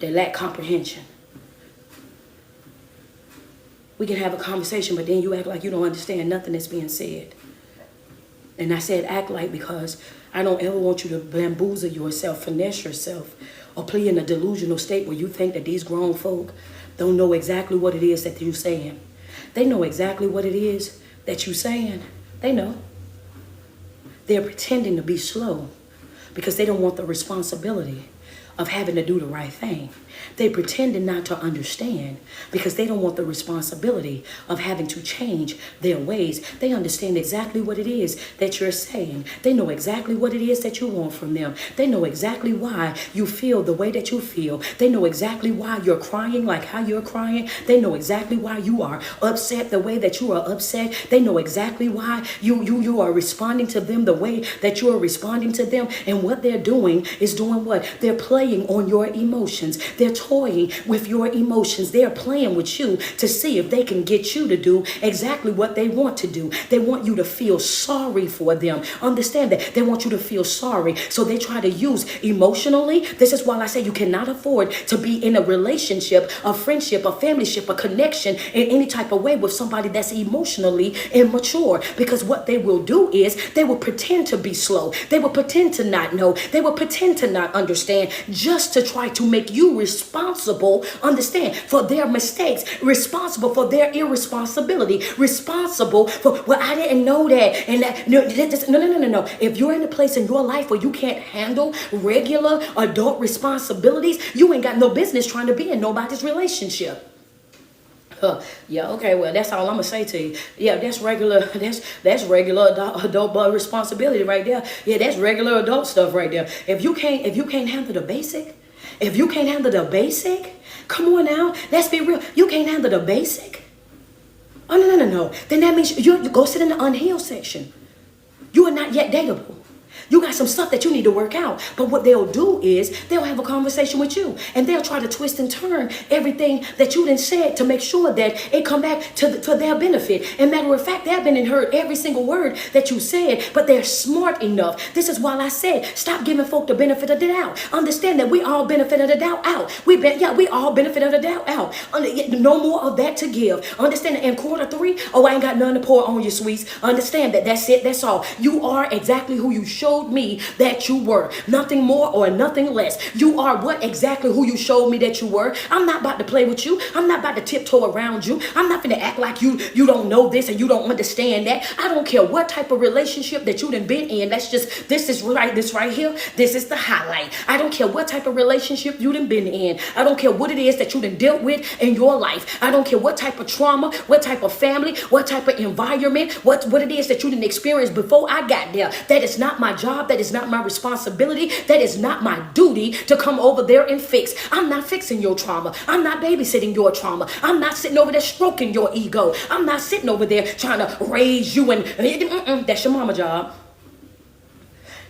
They lack comprehension. We can have a conversation, but then you act like you don't understand nothing that's being said. And I said act like because I don't ever want you to bamboozle yourself, finesse yourself, or play in a delusional state where you think that these grown folk don't know exactly what it is that you're saying. They know exactly what it is that you're saying. They know. They're pretending to be slow because they don't want the responsibility of having to do the right thing. They pretending not to understand because they don't want the responsibility of having to change their ways. They understand exactly what it is that you're saying. They know exactly what it is that you want from them. They know exactly why you feel the way that you feel. They know exactly why you're crying like how you're crying. They know exactly why you are upset the way that you are upset. They know exactly why you are responding to them the way that you are responding to them. And what they're doing is doing what? They're playing on your emotions. They're toying with your emotions. They're playing with you to see if they can get you to do exactly what they want to do. They want you to feel sorry for them. Understand that. They want you to feel sorry. So they try to use emotionally. This is why I say you cannot afford to be in a relationship, a friendship, a familyship, a connection in any type of way with somebody that's emotionally immature. Because what they will do is they will pretend to be slow. They will pretend to not know. They will pretend to not understand just to try to make you responsible, understand, for their mistakes, responsible for their irresponsibility, responsible for, well, I didn't know that. And that, no. If you're in a place in your life where you can't handle regular adult responsibilities, you ain't got no business trying to be in nobody's relationship. Yeah, okay, well, that's all I'm gonna say to you. Yeah, that's regular adult responsibility right there. Yeah, that's regular adult stuff right there. If you can't handle the basic, come on now, let's be real. You can't handle the basic. Oh no. Then that means you go sit in the unhealed section. You are not yet dateable. You got some stuff that you need to work out. But what they'll do is they'll have a conversation with you and they'll try to twist and turn everything that you done said to make sure that it come back to their benefit. And matter of fact, they've been and heard every single word that you said, but they're smart enough. This is why I said, stop giving folk the benefit of the doubt. Understand that we all benefit of the doubt out. We all benefit of the doubt out. No more of that to give. Understand that in quarter 3, I ain't got none to pour on you, sweets. Understand that that's it. That's all. You are exactly who you showed me that you were. Nothing more or nothing less. You are what exactly who you showed me that you were. I'm not about to play with you. I'm not about to tiptoe around you. I'm not going to act like you don't know this and you don't understand that. I don't care what type of relationship that you done been in. This right here. This is the highlight. I don't care what type of relationship you done been in. I don't care what it is that you done dealt with in your life. I don't care what type of trauma, what type of family, what type of environment, what it is that you done experienced before I got there. That is not my job. That is not my responsibility. That is not my duty to come over there and fix. I'm not fixing your trauma. I'm not babysitting your trauma. I'm not sitting over there stroking your ego. I'm not sitting over there trying to raise you and that's your mama job.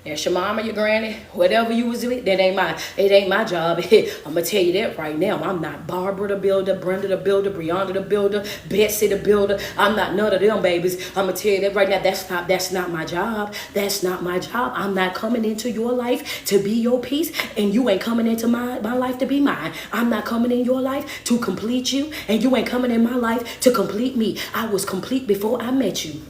That's your mama, your granny, whatever you was with, it ain't my job. I'm gonna tell you that right now. I'm not Barbara the builder, Brenda the builder, Brianna the builder, Betsy the builder. I'm not none of them babies. I'm gonna tell you that right now. That's not my job. That's not my job. I'm not coming into your life to be your piece, and you ain't coming into my life to be mine. I'm not coming in your life to complete you, and you ain't coming in my life to complete me. I was complete before I met you.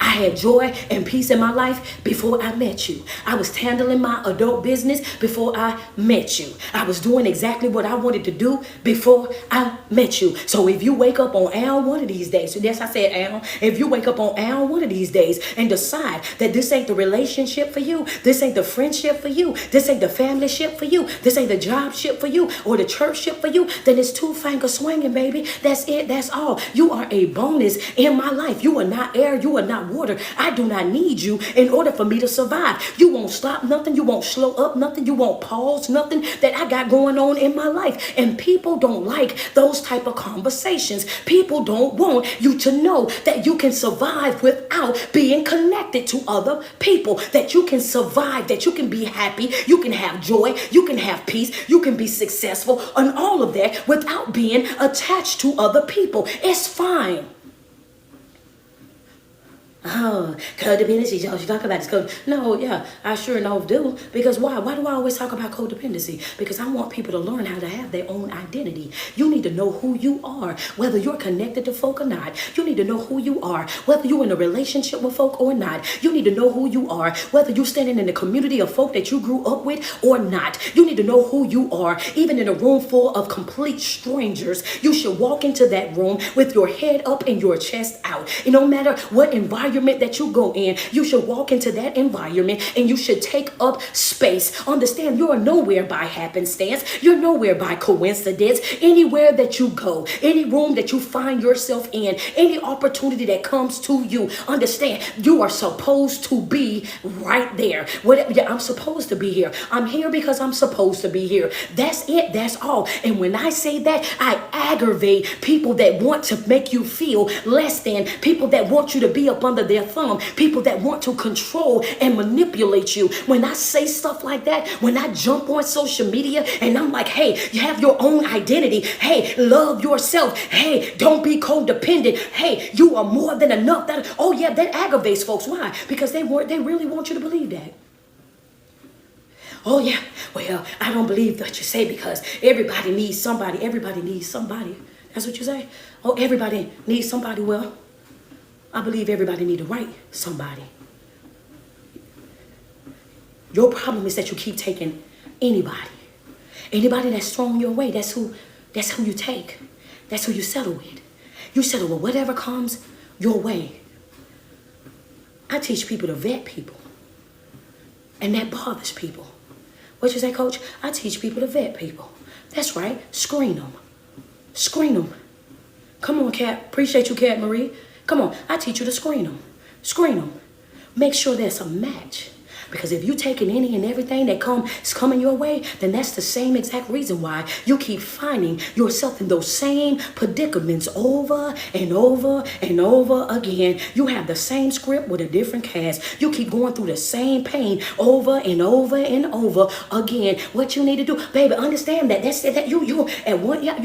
I had joy and peace in my life before I met you. I was handling my adult business before I met you. I was doing exactly what I wanted to do before I met you. So if you wake up on Al one of these days, so yes, I said Al, if you wake up on Al one of these days and decide that this ain't the relationship for you, this ain't the friendship for you, this ain't the family ship for you, this ain't the job ship for you, or the church ship for you, then it's two finger swinging, baby. That's it. That's all. You are a bonus in my life. You are not air. You are not water. I do not need you in order for me to survive. You won't stop nothing. You won't slow up nothing. You won't pause nothing that I got going on in my life. And people don't like those type of conversations. People don't want you to know that you can survive without being connected to other people, that you can survive, that you can be happy, you can have joy, you can have peace, you can be successful, and all of that without being attached to other people. It's fine. Oh, codependency, y'all should talk about this code. No, yeah, I sure enough do. Because why? Why do I always talk about codependency? Because I want people to learn how to have their own identity. You need to know who you are, whether you're connected to folk or not. You need to know who you are, whether you're in a relationship with folk or not. You need to know who you are, whether you're standing in the community of folk that you grew up with or not. You need to know who you are, even in a room full of complete strangers. You should walk into that room with your head up and your chest out. And no matter what environment that you go in, you should walk into that environment and you should take up space. Understand, you're nowhere by happenstance. You're nowhere by coincidence. Anywhere that you go, any room that you find yourself in, any opportunity that comes to you, understand, you are supposed to be right there. Whatever, yeah, I'm supposed to be here. I'm here because I'm supposed to be here. That's it. That's all. And when I say that, I aggravate people that want to make you feel less than, people that want you to be up under their thumb, people that want to control and manipulate you. When I say stuff like that, when I jump on social media and I'm like, hey, you have your own identity. Hey, love yourself. Hey, don't be codependent. Hey, you are more than enough. Oh yeah, that aggravates folks. Why? Because they really want you to believe that. Oh yeah, well, I don't believe what you say because everybody needs somebody. Everybody needs somebody. That's what you say? Oh, everybody needs somebody. Well, I believe everybody need to write somebody. Your problem is that you keep taking anybody. Anybody that's thrown your way, that's who you take. That's who you settle with. You settle with whatever comes your way. I teach people to vet people. And that bothers people. What you say, Coach? I teach people to vet people. That's right. Screen them. Screen them. Come on, Kat. Appreciate you, Kat Marie. Come on, I teach you to screen them. Screen them. Make sure there's a match. Because if you're taking any and everything that is coming your way, then that's the same exact reason why you keep finding yourself in those same predicaments over and over and over again. You have the same script with a different cast. You keep going through the same pain over and over and over again. What you need to do, baby, understand that. That's that you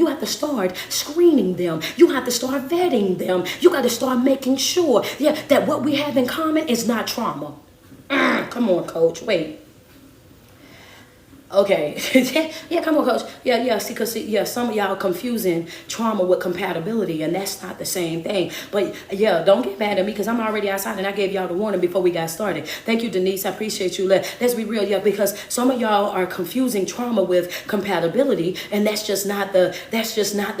have to start screening them. You have to start vetting them. You got to start making sure, that what we have in common is not trauma. Come on, Coach. Wait. Okay. Yeah, come on, Coach. Yeah. See, because some of y'all confusing trauma with compatibility, and that's not the same thing. But yeah, don't get mad at me because I'm already outside, and I gave y'all the warning before we got started. Thank you, Denise. I appreciate you. Let's be real, because some of y'all are confusing trauma with compatibility, and that's just not the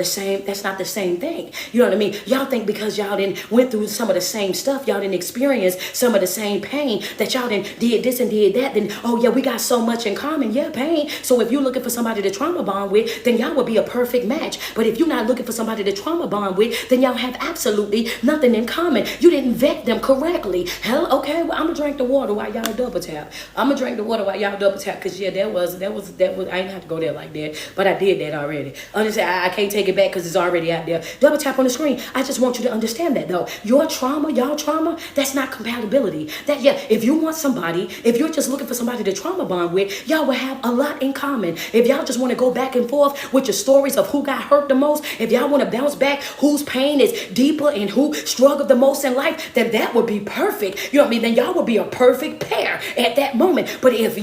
same. That's not the same thing. You know what I mean? Y'all think because y'all didn't went through some of the same stuff, y'all didn't experience some of the same pain, that y'all didn't did this and did that, then oh yeah, we got so much in common. Yeah, pain. So if you're looking for somebody to trauma bond with, then y'all would be a perfect match. But if you're not looking for somebody to trauma bond with, then y'all have absolutely nothing in common. You didn't vet them correctly. Hell, okay, well, I'm gonna drink the water while y'all double tap. I'm gonna drink the water while y'all double tap, because yeah, that was I didn't have to go there like that, but I did that already. Understand? I can't take it back because it's already out there. Double tap on the screen. I just want you to understand that though. Your trauma, y'all trauma, that's not compatibility. That yeah, if you want somebody, if you're just looking for somebody to trauma bond with, y'all will have a lot in common. If y'all just want to go back and forth with your stories of who got hurt the most, if y'all want to bounce back, whose pain is deeper and who struggled the most in life, then that would be perfect. You know what I mean? Then y'all would be a perfect pair at that moment. But if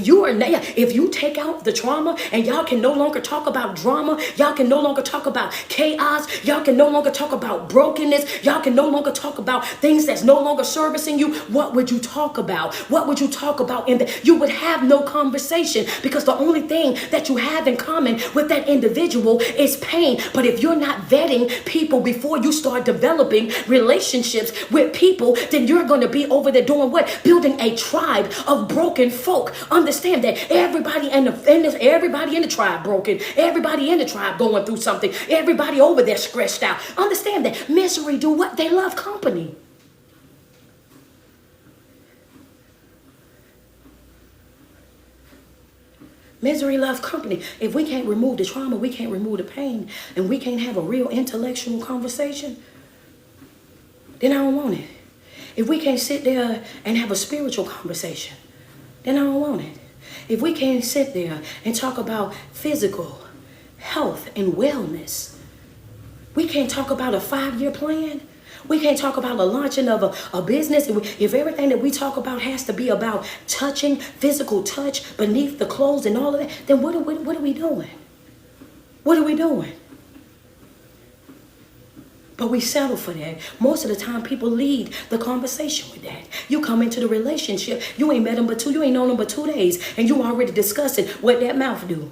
you take out the trauma and y'all can no longer talk about drama, y'all can no longer talk about chaos, y'all can no longer talk about brokenness, y'all can no longer talk about things that's no longer servicing you, what would you talk about? What would you talk about? You would have no conversation, because the only thing that you have in common with that individual is pain. But if you're not vetting people before you start developing relationships with people, then you're going to be over there doing what? Building a tribe of broken folk. Understand that everybody in the tribe broken. Everybody in the tribe going through something. Everybody over there stressed out. Understand that misery do what? They love company. Misery loves company. If we can't remove the trauma, we can't remove the pain, and we can't have a real intellectual conversation, then I don't want it. If we can't sit there and have a spiritual conversation, then I don't want it. If we can't sit there and talk about physical health and wellness, we can't talk about a 5-year plan. We can't talk about the launching of a business. If everything that we talk about has to be about touching, physical touch beneath the clothes and all of that, then what are we doing? What are we doing? But we settle for that. Most of the time, people lead the conversation with that. You come into the relationship, you ain't met them you ain't known them but 2 days, and you already discussing what that mouth do.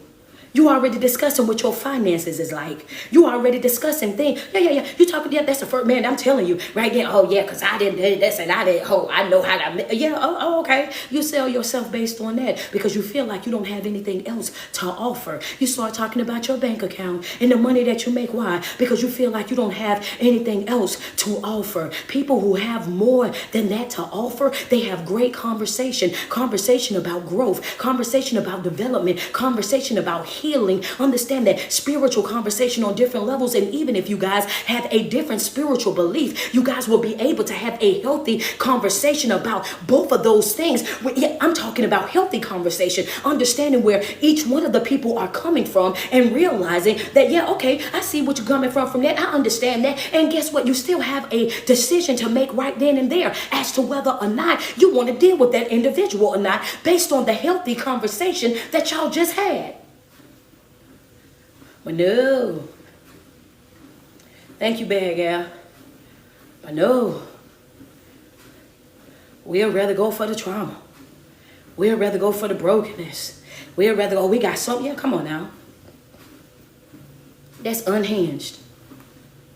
You already discussing what your finances is like. You already discussing things. Yeah. You talking, yeah, that's the first, man, I'm telling you right there. Oh, yeah, because I didn't do this and I didn't, I know how to, yeah, okay. You sell yourself based on that because you feel like you don't have anything else to offer. You start talking about your bank account and the money that you make. Why? Because you feel like you don't have anything else to offer. People who have more than that to offer, they have great conversation about growth, conversation about development, conversation about healing. Understand that spiritual conversation on different levels, and even if you guys have a different spiritual belief, you guys will be able to have a healthy conversation about both of those things. I'm talking about healthy conversation, understanding where each one of the people are coming from and realizing that, yeah, okay, I see what you're coming from that. I understand that. And guess what? You still have a decision to make right then and there as to whether or not you want to deal with that individual or not, based on the healthy conversation that y'all just had. But no. Thank you, bad gal. But no. We'd rather go for the trauma. We'd rather go for the brokenness. We'd rather go, we got something. Yeah, come on now. That's unhinged.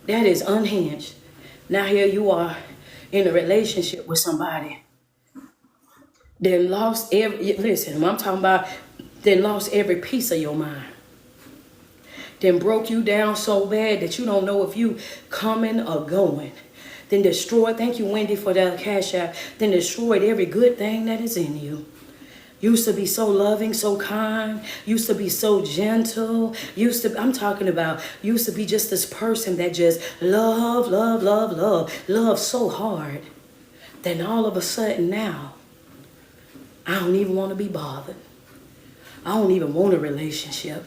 That is unhinged. Now here you are in a relationship with somebody. Then lost listen, I'm talking about, then lost every piece of your mind. Then broke you down so bad that you don't know if you coming or going. Then destroyed, thank you, Wendy, for that cash app. Then destroyed every good thing that is in you. Used to be so loving, so kind. Used to be so gentle. I'm talking about, used to be just this person that just love so hard. Then all of a sudden now, I don't even want to be bothered. I don't even want a relationship.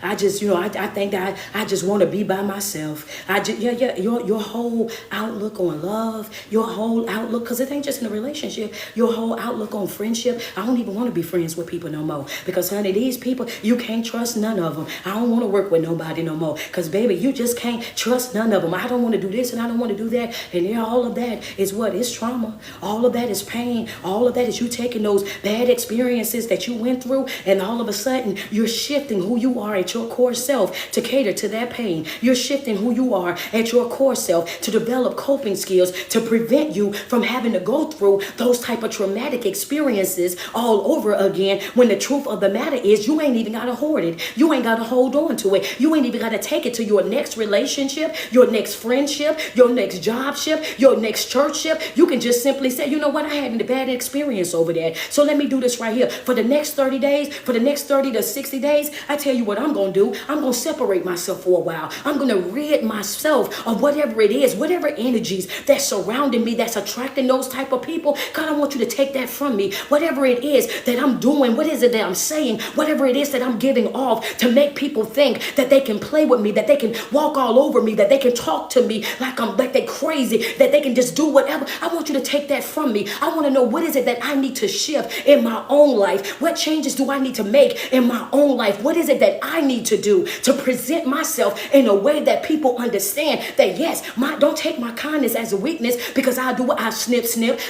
I just, I think that I just want to be by myself. Your whole outlook on love, your whole outlook, because it ain't just in a relationship, your whole outlook on friendship. I don't even want to be friends with people no more. Because, honey, these people, you can't trust none of them. I don't want to work with nobody no more. Because, baby, you just can't trust none of them. I don't want to do this and I don't want to do that. And yeah, all of that is what? It's trauma. All of that is pain. All of that is you taking those bad experiences that you went through, and all of a sudden, you're shifting who you are at your core self to cater to that pain. You're shifting who you are at your core self to develop coping skills to prevent you from having to go through those type of traumatic experiences all over again, when the truth of the matter is you ain't even got to hoard it. You ain't got to hold on to it. You ain't even got to take it to your next relationship, your next friendship, your next jobship, your next churchship. You can just simply say, you know what, I had a bad experience over there. So let me do this right here. For the next 30 days, for the next 30 to 60 days, I tell you what I'm going to do. I'm going to separate myself for a while. I'm going to rid myself of whatever it is, whatever energies that's surrounding me, that's attracting those type of people. God, I want you to take that from me. Whatever it is that I'm doing, what is it that I'm saying, whatever it is that I'm giving off to make people think that they can play with me, that they can walk all over me, that they can talk to me like they crazy, that they can just do whatever. I want you to take that from me. I want to know, what is it that I need to shift in my own life? What changes do I need to make in my own life? What is it that I need to do to present myself in a way that people understand that, yes, don't take my kindness as a weakness, because I'll do what I snip.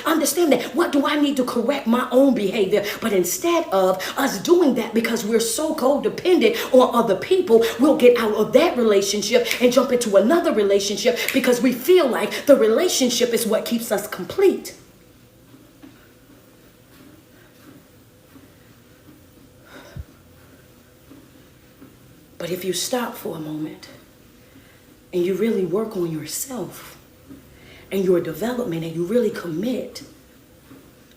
Understand that. What do I need to correct my own behavior? But instead of us doing that, because we're so codependent on other people, we'll get out of that relationship and jump into another relationship because we feel like the relationship is what keeps us complete. But if you stop for a moment and you really work on yourself and your development, and you really commit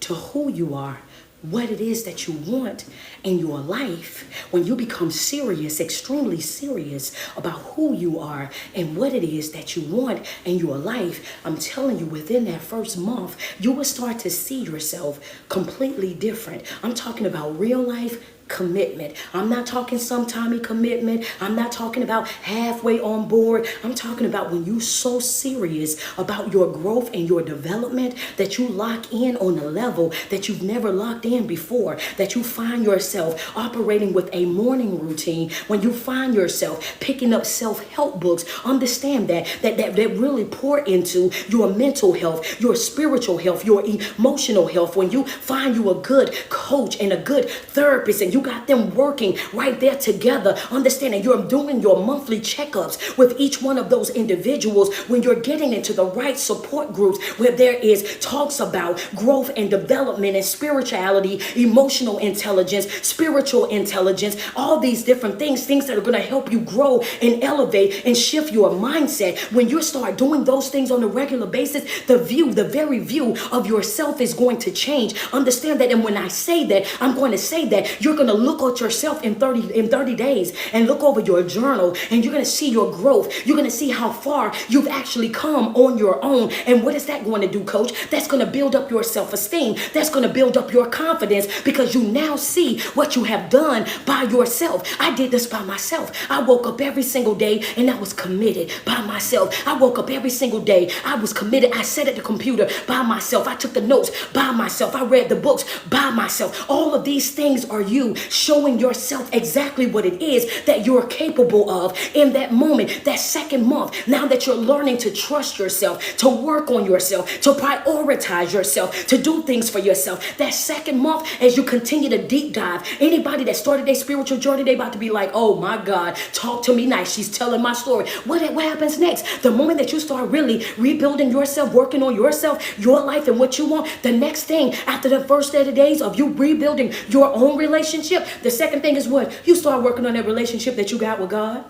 to who you are, what it is that you want in your life, when you become serious, extremely serious about who you are and what it is that you want in your life, I'm telling you, within that first month, you will start to see yourself completely different. I'm talking about real life commitment. I'm not talking sometimey commitment. I'm not talking about halfway on board. I'm talking about when you're so serious about your growth and your development that you lock in on a level that you've never locked in before, that you find yourself operating with a morning routine, when you find yourself picking up self-help books. Understand that really pour into your mental health, your spiritual health, your emotional health. When you find you a good coach and a good therapist, and you got them working right there together, understanding you're doing your monthly checkups with each one of those individuals, when you're getting into the right support groups where there is talks about growth and development and spirituality, emotional intelligence, spiritual intelligence, all these different things that are going to help you grow and elevate and shift your mindset. When you start doing those things on a regular basis, the very view of yourself is going to change. Understand that. And when I say that, I'm going to say that you're going to look at yourself in 30 days and look over your journal, and you're going to see your growth. You're going to see how far you've actually come on your own. And what is that going to do, coach? That's going to build up your self-esteem. That's going to build up your confidence, because you now see what you have done by yourself. I did this by myself. I woke up every single day and I was committed by myself. I woke up every single day. I was committed. I sat at the computer by myself. I took the notes by myself. I read the books by myself. All of these things are you showing yourself exactly what it is that you're capable of in that moment, that second month. Now that you're learning to trust yourself, to work on yourself, to prioritize yourself, to do things for yourself. That second month, as you continue to deep dive, anybody that started their spiritual journey, they about to be like, oh my God, talk to me nice. She's telling my story. What happens next? The moment that you start really rebuilding yourself, working on yourself, your life and what you want, the next thing after the first 30 days of you rebuilding your own relationship, the second thing is what? You start working on that relationship that you got with God.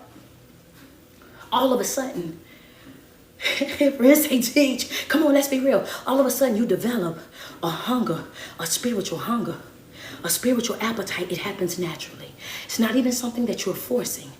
All of a sudden, friends, they teach. Come on, let's be real. All of a sudden, you develop a hunger, a spiritual appetite. It happens naturally. It's not even something that you're forcing.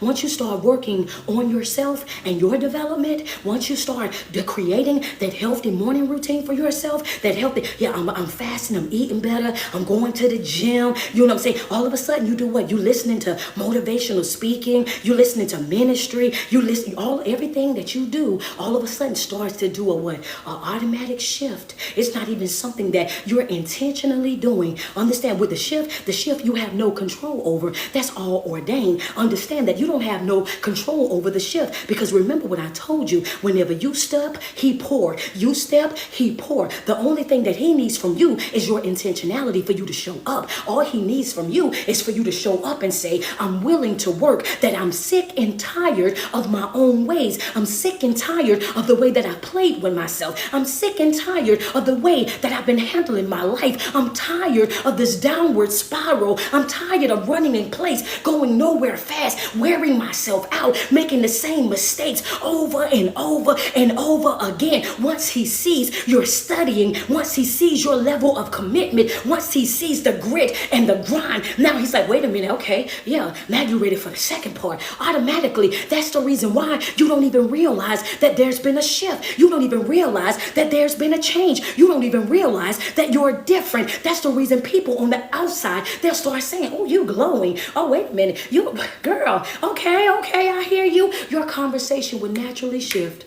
Once you start working on yourself and your development, once you start creating that healthy morning routine for yourself, that healthy, I'm fasting, I'm eating better, I'm going to the gym, you know what I'm saying? All of a sudden, you do what? You listening to motivational speaking, you listening to ministry, everything that you do, all of a sudden starts to do a automatic shift. It's not even something that you're intentionally doing. Understand, with the shift you have no control over. That's all ordained. Understand that you don't have no control over the shift, because remember what I told you. Whenever you step, he pour. You step, he pour. The only thing that he needs from you is your intentionality for you to show up. All he needs from you is for you to show up and say, I'm willing to work, that I'm sick and tired of my own ways. I'm sick and tired of the way that I played with myself. I'm sick and tired of the way that I've been handling my life. I'm tired of this downward spiral. I'm tired of running in place, going nowhere fast, wearing myself out, making the same mistakes over and over and over again. Once he sees you're studying, once he sees your level of commitment, once he sees the grit and the grind, now he's like, wait a minute, okay, yeah, now you're ready for the second part. Automatically, that's the reason why you don't even realize that there's been a shift. You don't even realize that there's been a change. You don't even realize that you're different. That's the reason people on the outside, they'll start saying, oh, you glowing. Oh, wait a minute. You, girl, okay, I hear you. Your conversation would naturally shift.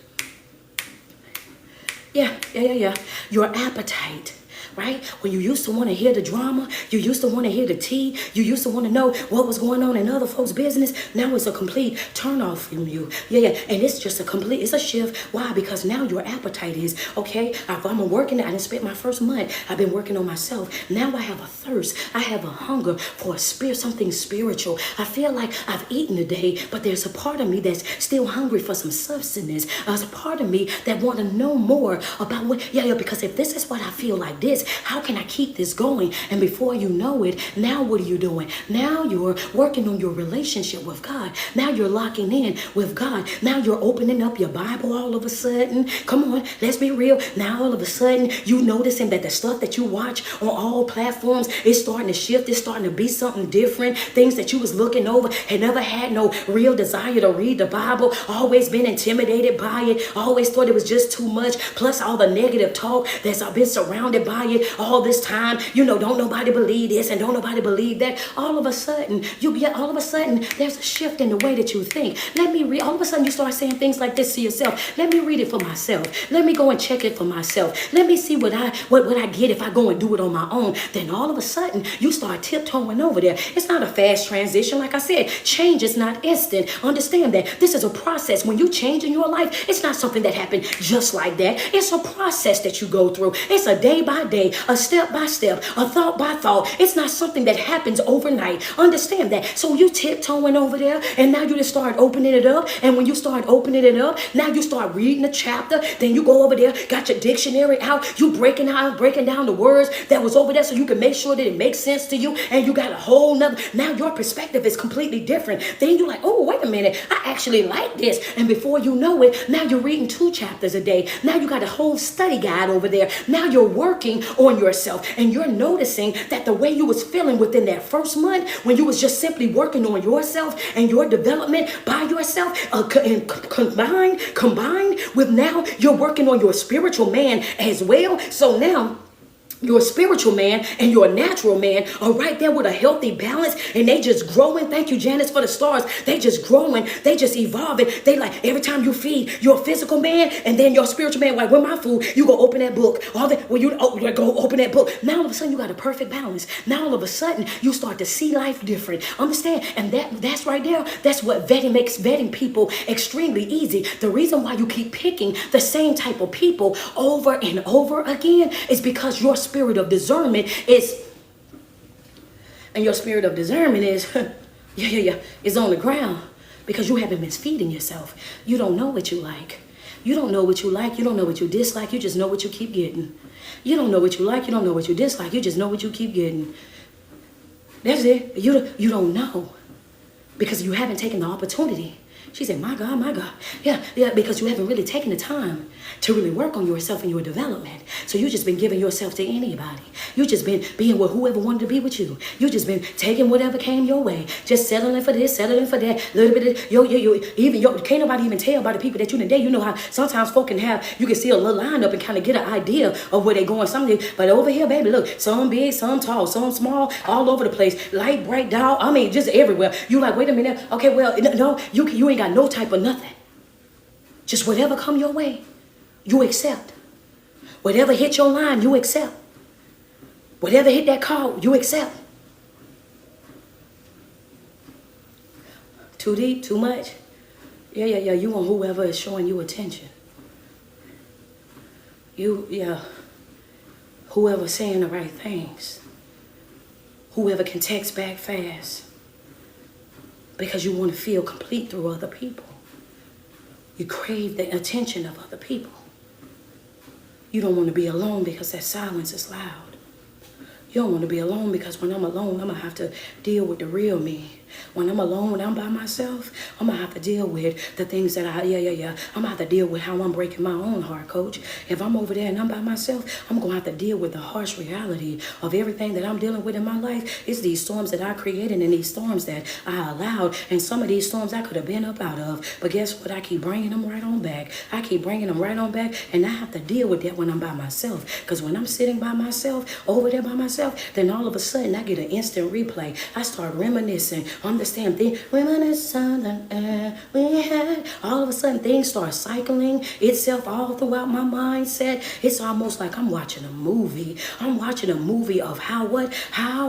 Yeah. Your appetite. Right? When you used to want to hear the drama, you used to want to hear the tea, you used to want to know what was going on in other folks' business, now it's a complete turn off from you. Yeah. And it's just it's a shift. Why? Because now your appetite is, okay, I'm working, I didn't spend my first month, I've been working on myself. Now I have a thirst, I have a hunger for something spiritual. I feel like I've eaten today, but there's a part of me that's still hungry for some substance. There's a part of me that want to know more about what, because if this is what I feel like this, how can I keep this going? And before you know it, now what are you doing? Now you're working on your relationship with God. Now you're locking in with God. Now you're opening up your Bible all of a sudden. Come on, let's be real. Now all of a sudden, you noticing that the stuff that you watch on all platforms is starting to shift. It's starting to be something different. Things that you was looking over had never had no real desire to read the Bible. Always been intimidated by it. Always thought it was just too much. Plus all the negative talk that's been surrounded by it all this time. Don't nobody believe this and don't nobody believe that. All of a sudden, there's a shift in the way that you think. Let me read. All of a sudden, you start saying things like this to yourself. Let me read it for myself. Let me go and check it for myself. Let me see what I get if I go and do it on my own. Then all of a sudden, you start tiptoeing over there. It's not a fast transition. Like I said, change is not instant. Understand that this is a process. When you change in your life, it's not something that happened just like that. It's a process that you go through. It's a day by day, a step by step, a thought by thought. It's not something that happens overnight. Understand that. So you tiptoeing over there, and now you just start opening it up. And when you start opening it up, now you start reading the chapter. Then you go over there, got your dictionary out. You breaking down the words that was over there so you can make sure that it makes sense to you. And you got a whole nother. Now your perspective is completely different. Then you're like, oh, wait a minute. I actually like this. And before you know it, now you're reading 2 chapters a day. Now you got a whole study guide over there. Now you're working on yourself, and you're noticing that the way you was feeling within that first month, when you was just simply working on yourself and your development by yourself, and combined with now you're working on your spiritual man as well. So now your spiritual man and your natural man are right there with a healthy balance, and they just growing. Thank you, Janice, for the stars. They just growing. They just evolving. They like every time you feed your physical man and then your spiritual man, like with my food, you go open that book. You go open that book. Now all of a sudden you got a perfect balance. Now all of a sudden you start to see life different. Understand? And that's right there. That's what makes vetting people extremely easy. The reason why you keep picking the same type of people over and over again is because your spirit of discernment is is on the ground, because you haven't been feeding yourself. You don't know what you like. You don't know what you like. You don't know what you dislike. You just know what you keep getting. You don't know what you like. You don't know what you dislike. You just know what you keep getting. That's it. You don't know, because you haven't taken the opportunity. She said, my God, my God. Yeah, because you haven't really taken the time to really work on yourself and your development. So you just been giving yourself to anybody. You just been being with whoever wanted to be with you. You just been taking whatever came your way. Just settling for this, settling for that. A little bit of, can't nobody even tell by the people that you date. You know how sometimes folk you can see a little line up and kind of get an idea of where they're going. But over here, baby, look, some big, some tall, some small, all over the place. Light, bright, dark. I mean, just everywhere. You like, wait a minute. Okay, well, no, you ain't got no type of nothing. Just whatever come your way, you accept. Whatever hit your line, you accept. Whatever hit that call, you accept. Too deep, too much? Yeah. You want whoever is showing you attention. Whoever's saying the right things. Whoever can text back fast. Because you want to feel complete through other people. You crave the attention of other people. You don't want to be alone because that silence is loud. You don't want to be alone because when I'm alone, I'm going to have to deal with the real me. When I'm alone, when I'm by myself, I'm going to have to deal with the things that I'm going to have to deal with how I'm breaking my own heart, coach. If I'm over there and I'm by myself, I'm going to have to deal with the harsh reality of everything that I'm dealing with in my life. It's these storms that I created and these storms that I allowed. And some of these storms I could have been up out of. But guess what? I keep bringing them right on back. And I have to deal with that when I'm by myself. Because when I'm sitting by myself, over there by myself, then all of a sudden I get an instant replay. I start reminiscing. Understand things, all of a sudden things start cycling itself all throughout my mindset. It's almost like I'm watching a movie. I'm watching a movie of how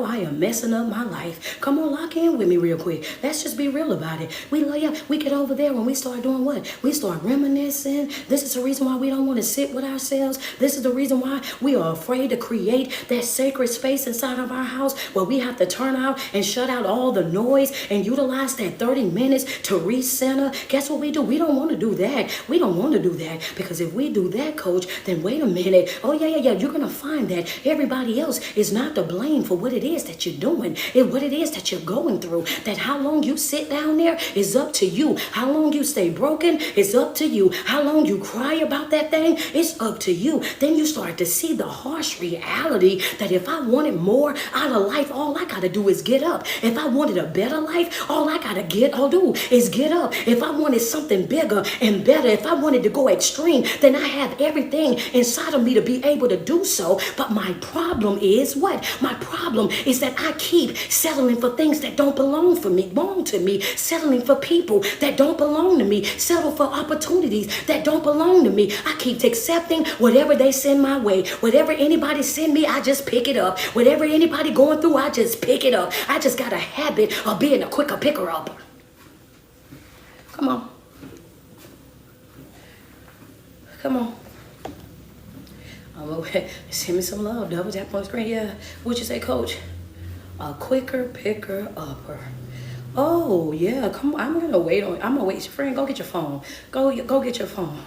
I am messing up my life. Come on, lock in with me real quick. Let's just be real about it. We get over there when we start doing what? We start reminiscing. This is the reason why we don't want to sit with ourselves. This is the reason why we are afraid to create that sacred space inside of our house where we have to turn out and shut out all the noise and utilize that 30 minutes to recenter. Guess what we do? We don't want to do that. We don't want to do that because if we do that, coach, then wait a minute. Oh, yeah. You're going to find that everybody else is not to blame for what it is that you're doing and what it is that you're going through. That how long you sit down there is up to you. How long you stay broken is up to you. How long you cry about that thing is up to you. Then you start to see the harsh reality that if I wanted more out of life, all I got to do is get up. If I wanted a better life, all I gotta do is get up. If I wanted something bigger and better, if I wanted to go extreme, then I have everything inside of me to be able to do so. But my problem is what? My problem is that I keep settling for things that don't belong to me, settling for people that don't belong to me, settle for opportunities that don't belong to me. I keep accepting whatever they send my way. Whatever anybody send me, I just pick it up. Whatever anybody going through, I just pick it up. I just got a habit of being a quicker picker up. Come on. Send me some love. Double tap on the screen. Yeah. What'd you say, coach? A quicker picker upper. Oh, yeah. Come on. I'm going to wait. Friend, go get your phone. Go get your phone.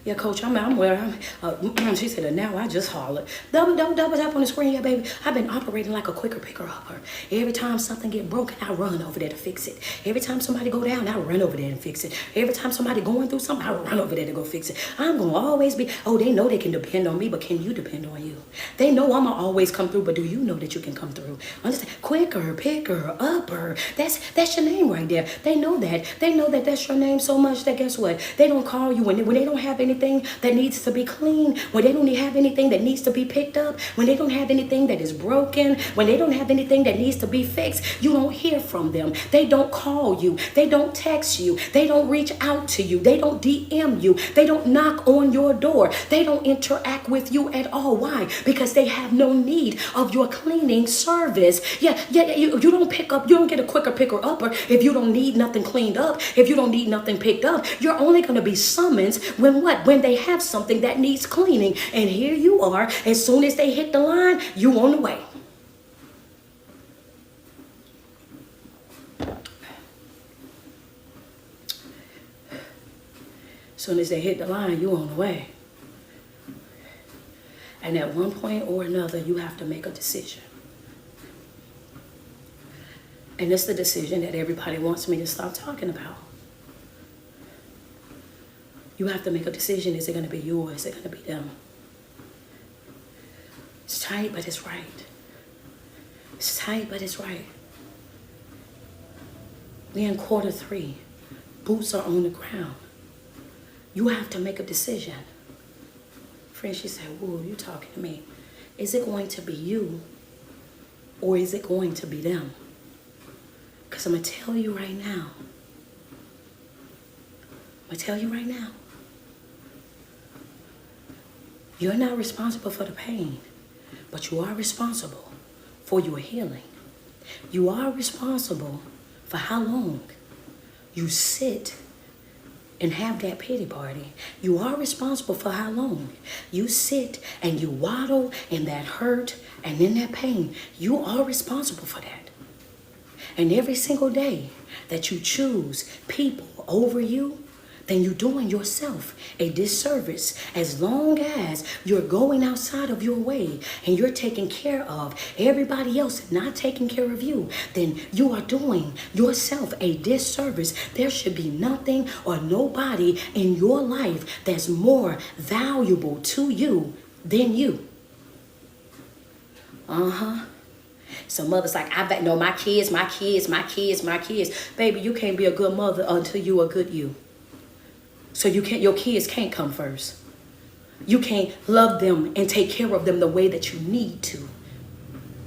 Yeah, coach, I'm where I'm. She said, now I just hollered. Double tap on the screen. Yeah, baby. I've been operating like a quicker picker upper. Every time something get broken, I run over there to fix it. Every time somebody go down, I run over there and fix it. Every time somebody going through something, I run over there to go fix it. I'm going to always be, they know they can depend on me, but can you depend on you? They know I'm going to always come through, but do you know that you can come through? Understand? Quicker, picker, upper. That's your name right there. They know that. They know that that's your name so much that guess what? They don't call you when they don't have anything that needs to be clean, when they don't have anything that needs to be picked up, when they don't have anything that is broken, when they don't have anything that needs to be fixed, you don't hear from them. They don't call you. They don't text you. They don't reach out to you. They don't DM you. They don't knock on your door. They don't interact with you at all. Why? Because they have no need of your cleaning service. You don't pick up, you don't get a quicker picker upper if you don't need nothing cleaned up, if you don't need nothing picked up. You're only going to be summoned when what? When they have something that needs cleaning. And here you are, as soon as they hit the line, you on the way. As soon as they hit the line, you on the way. And at one point or another, you have to make a decision. And it's the decision that everybody wants me to stop talking about. You have to make a decision. Is it going to be you or is it going to be them? It's tight, but it's right. It's tight, but it's right. We're in quarter 3. Boots are on the ground. You have to make a decision. Friend, she said, whoa, you talking to me. Is it going to be you or is it going to be them? Because I'm going to tell you right now. You're not responsible for the pain. but you are responsible for your healing. You are responsible for how long you sit and have that pity party. You are responsible for how long you sit and you waddle in that hurt and in that pain. You are responsible for that. And every single day that you choose people over you, then you're doing yourself a disservice. As long as you're going outside of your way and you're taking care of everybody else and not taking care of you, then you are doing yourself a disservice. There should be nothing or nobody in your life that's more valuable to you than you. So mother's like, I bet no, my kids. Baby, you can't be a good mother until you are good you. So your kids can't come first. You can't love them and take care of them the way that you need to.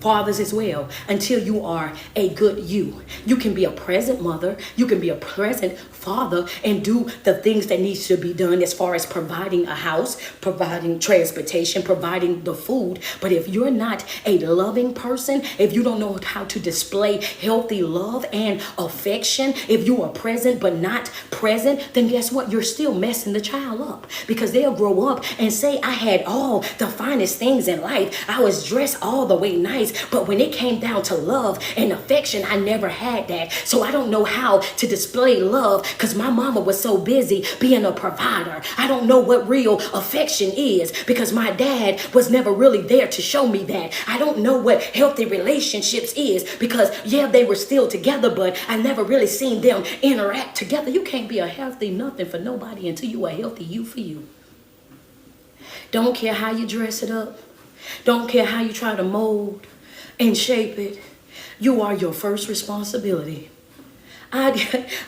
Fathers as well, until you are a good you. You can be a present mother, you can be a present father and do the things that needs to be done as far as providing a house, providing transportation, providing the food. But if you're not a loving person, if you don't know how to display healthy love and affection, if you are present but not present, then guess what? You're still messing the child up, because they'll grow up and say, I had all the finest things in life. I was dressed all the way nice. But when it came down to love and affection, I never had that. So I don't know how to display love because my mama was so busy being a provider. I don't know what real affection is because my dad was never really there to show me that. I don't know what healthy relationships is because, yeah, they were still together, but I never really seen them interact together. You can't be a healthy nothing for nobody until you are healthy you for you. Don't care how you dress it up. Don't care how you try to mold and shape it. You are your first responsibility.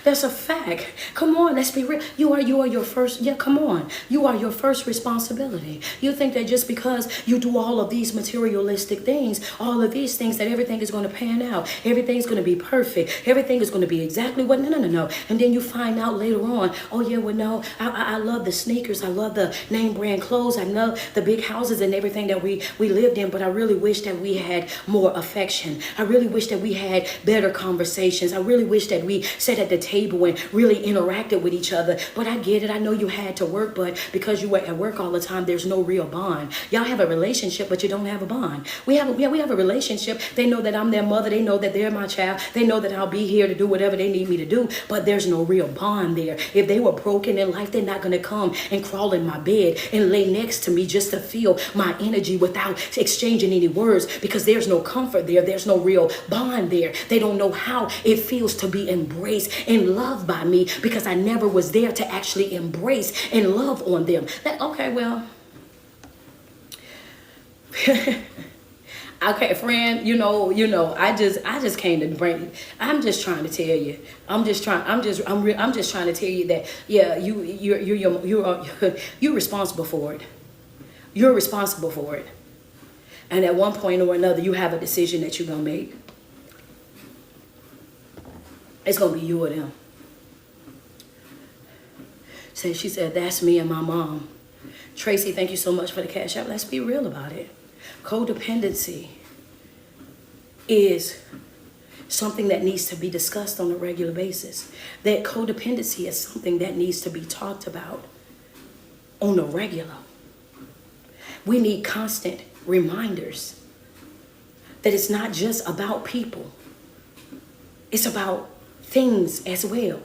That's a fact. Come on, let's be real. You are your first. Yeah, come on. You are your first responsibility. You think that just because you do all of these materialistic things, all of these things, that everything is going to pan out. Everything's going to be perfect. Everything is going to be exactly what. No. And then you find out later on, oh yeah, well no, I love the sneakers. I love the name brand clothes. I love the big houses and everything that we lived in. But I really wish that we had more affection. I really wish that we had better conversations. I really wish that we sat at the table and really interacted with each other. But I get it. I know you had to work, but because you were at work all the time, there's no real bond. Y'all have a relationship, but you don't have a bond. We have a relationship. They know that I'm their mother. They know that they're my child. They know that I'll be here to do whatever they need me to do, but there's no real bond there. If they were broken in life, they're not going to come and crawl in my bed and lay next to me just to feel my energy without exchanging any words, because there's no comfort there. There's no real bond there. They don't know how it feels to be embraced and loved by me, because I never was there to actually embrace and love on them. Okay, well, okay, friend, you know, I just came to bring. I'm just trying to tell you. I'm just trying to tell you that, yeah, you're responsible for it. You're responsible for it. And at one point or another, you have a decision that you're gonna make. It's going to be you or them. So she said, that's me and my mom. Tracy, thank you so much for the cash app. Let's be real about it. Codependency is something that needs to be discussed on a regular basis. That codependency is something that needs to be talked about on a regular. We need constant reminders that it's not just about people. It's about things as well.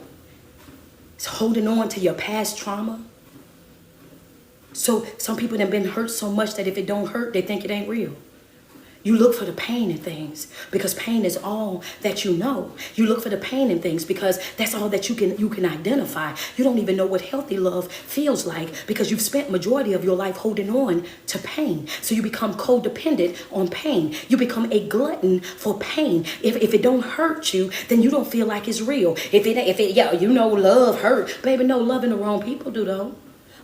It's holding on to your past trauma. So some people have been hurt so much that if it don't hurt, they think it ain't real. You look for the pain in things because pain is all that you know. You look for the pain in things because that's all that you can identify. You don't even know what healthy love feels like because you've spent majority of your life holding on to pain. So you become codependent on pain. You become a glutton for pain. If it don't hurt you, then you don't feel like it's real. If it love hurt, baby, no, loving the wrong people do though.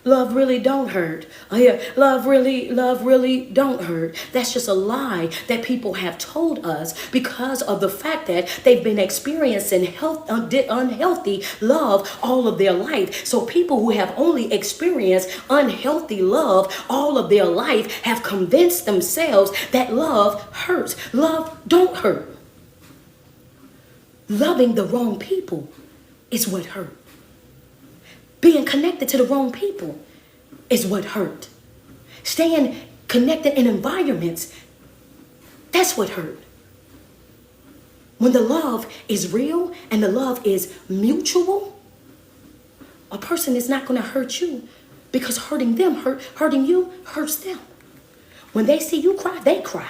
Love really don't hurt. Oh yeah, love really don't hurt. That's just a lie that people have told us because of the fact that they've been experiencing unhealthy love all of their life. So people who have only experienced unhealthy love all of their life have convinced themselves that love hurts. Love don't hurt. Loving the wrong people is what hurt. Being connected to the wrong people is what hurt. Staying connected in environments, that's what hurt. When the love is real and the love is mutual, a person is not going to hurt you because hurting you hurts them. When they see you cry, they cry.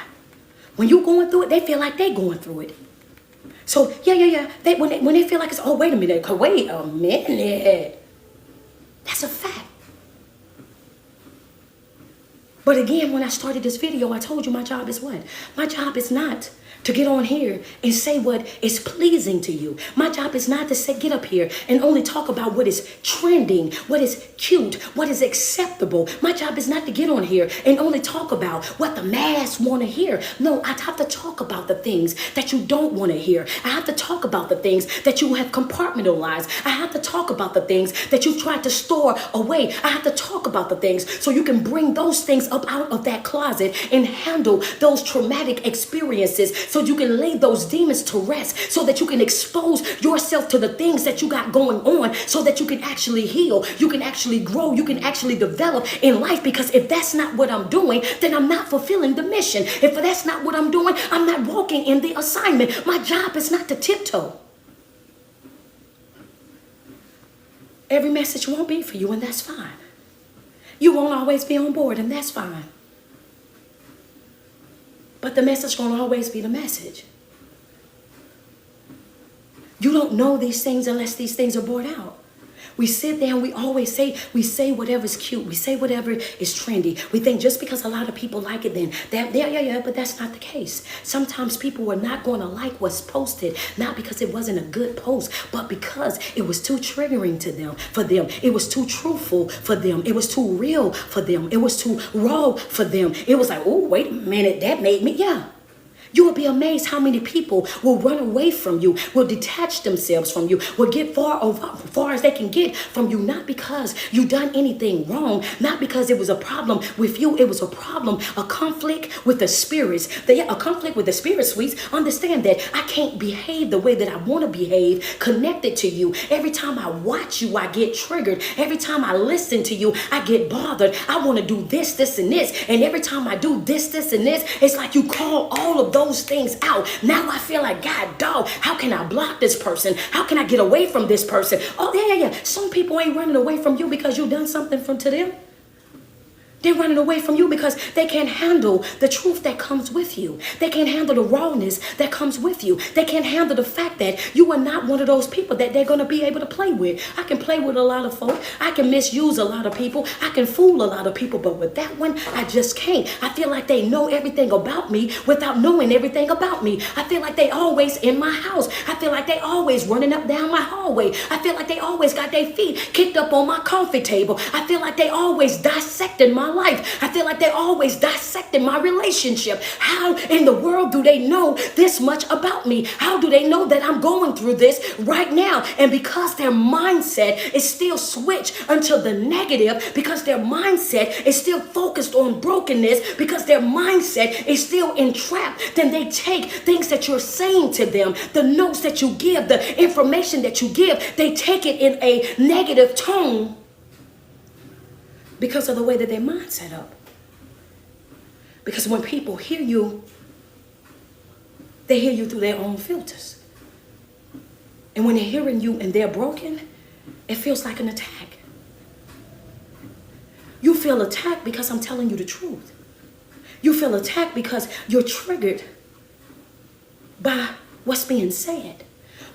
When you're going through it, they feel like they're going through it. So yeah. When they feel like it's, oh, wait a minute. That's a fact. But again, when I started this video, I told you my job is what? My job is not to get on here and say what is pleasing to you. My job is not to say, get up here and only talk about what is trending, what is cute, what is acceptable. My job is not to get on here and only talk about what the mass want to hear. No, I have to talk about the things that you don't want to hear. I have to talk about the things that you have compartmentalized. I have to talk about the things that you've tried to store away. I have to talk about the things so you can bring those things up out of that closet and handle those traumatic experiences so you can lay those demons to rest, so that you can expose yourself to the things that you got going on, so that you can actually heal, you can actually grow, you can actually develop in life. Because if that's not what I'm doing, then I'm not fulfilling the mission. If that's not what I'm doing, I'm not walking in the assignment. My job is not to tiptoe. Every message won't be for you, and that's fine. You won't always be on board, and that's fine. But the message gonna always be the message. You don't know these things unless these things are brought out. We sit there and we say whatever's cute. We say whatever is trendy. We think just because a lot of people like it, then but that's not the case. Sometimes people are not going to like what's posted, not because it wasn't a good post, but because it was too triggering to them, for them. It was too truthful for them. It was too real for them. It was too raw for them. It was like, oh, wait a minute, that made me, You will be amazed how many people will run away from you, will detach themselves from you, will get far as they can get from you, not because you done anything wrong, not because it was a problem with you. It was a problem, a conflict with the spirits. A conflict with the spirit, sweets. Understand that I can't behave the way that I want to behave connected to you. Every time I watch you, I get triggered. Every time I listen to you, I get bothered. I want to do this, and this. And every time I do this, and this, it's like you call all of those things out. Now I feel like, God, dog, how can I block this person? How can I get away from this person? Oh, yeah. Some people ain't running away from you because you done something to them. They're running away from you because they can't handle the truth that comes with you. They can't handle the rawness that comes with you. They can't handle the fact that you are not one of those people that they're going to be able to play with. I can play with a lot of folk. I can misuse a lot of people. I can fool a lot of people. But with that one, I just can't. I feel like they know everything about me without knowing everything about me. I feel like they always in my house. I feel like they always running up down my hallway. I feel like they always got their feet kicked up on my coffee table. I feel like they always dissecting my life. I feel like they always dissecting my relationship. How in the world do they know this much about me? How do they know that I'm going through this right now? And because their mindset is still switched unto the negative, because their mindset is still focused on brokenness, because their mindset is still entrapped, then they take things that you're saying to them, the notes that you give, the information that you give, they take it in a negative tone because of the way that their mind's set up. Because when people hear you, they hear you through their own filters. And when they're hearing you and they're broken, it feels like an attack. You feel attacked because I'm telling you the truth. You feel attacked because you're triggered by what's being said.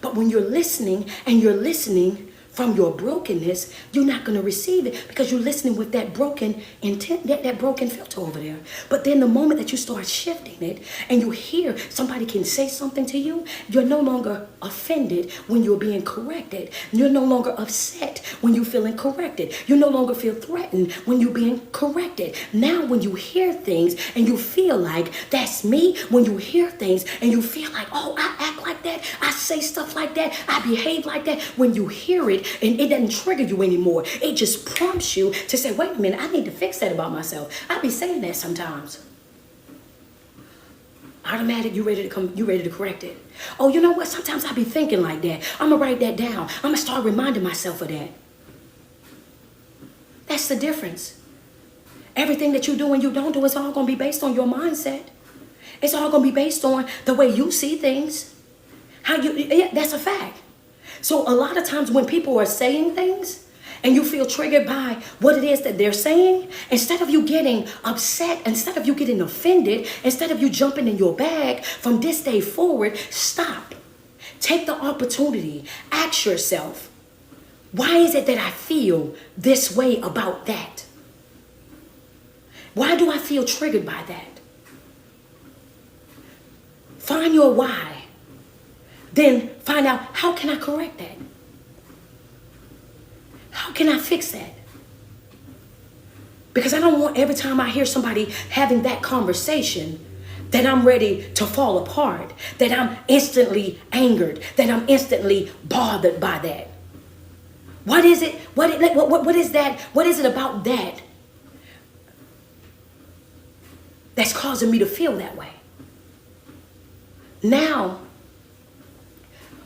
But when you're listening and you're listening from your brokenness, you're not going to receive it because you're listening with that broken intent, that broken filter over there. But then the moment that you start shifting it and you hear somebody can say something to you, you're no longer offended when you're being corrected. You're no longer upset when you're feeling corrected. You no longer feel threatened when you're being corrected. Now when you hear things and you feel like that's me, when you hear things and you feel like, oh, I act like that, I say stuff like that, I behave like that, when you hear it, and it doesn't trigger you anymore. It just prompts you to say, wait a minute, I need to fix that about myself. I be saying that sometimes. Automatic, you ready to correct it. Oh, you know what? Sometimes I be thinking like that. I'm gonna write that down. I'm gonna start reminding myself of that. That's the difference. Everything that you do and you don't do is all gonna be based on your mindset. It's all gonna be based on the way you see things. That's a fact. So a lot of times when people are saying things and you feel triggered by what it is that they're saying, instead of you getting upset, instead of you getting offended, instead of you jumping in your bag, from this day forward, stop. Take the opportunity. Ask yourself, why is it that I feel this way about that? Why do I feel triggered by that? Find your why. Then find out, how can I correct that? How can I fix that? Because I don't want every time I hear somebody having that conversation that I'm ready to fall apart, that I'm instantly angered, that I'm instantly bothered by that. What is it? What is that? What is it about that that's causing me to feel that way? Now,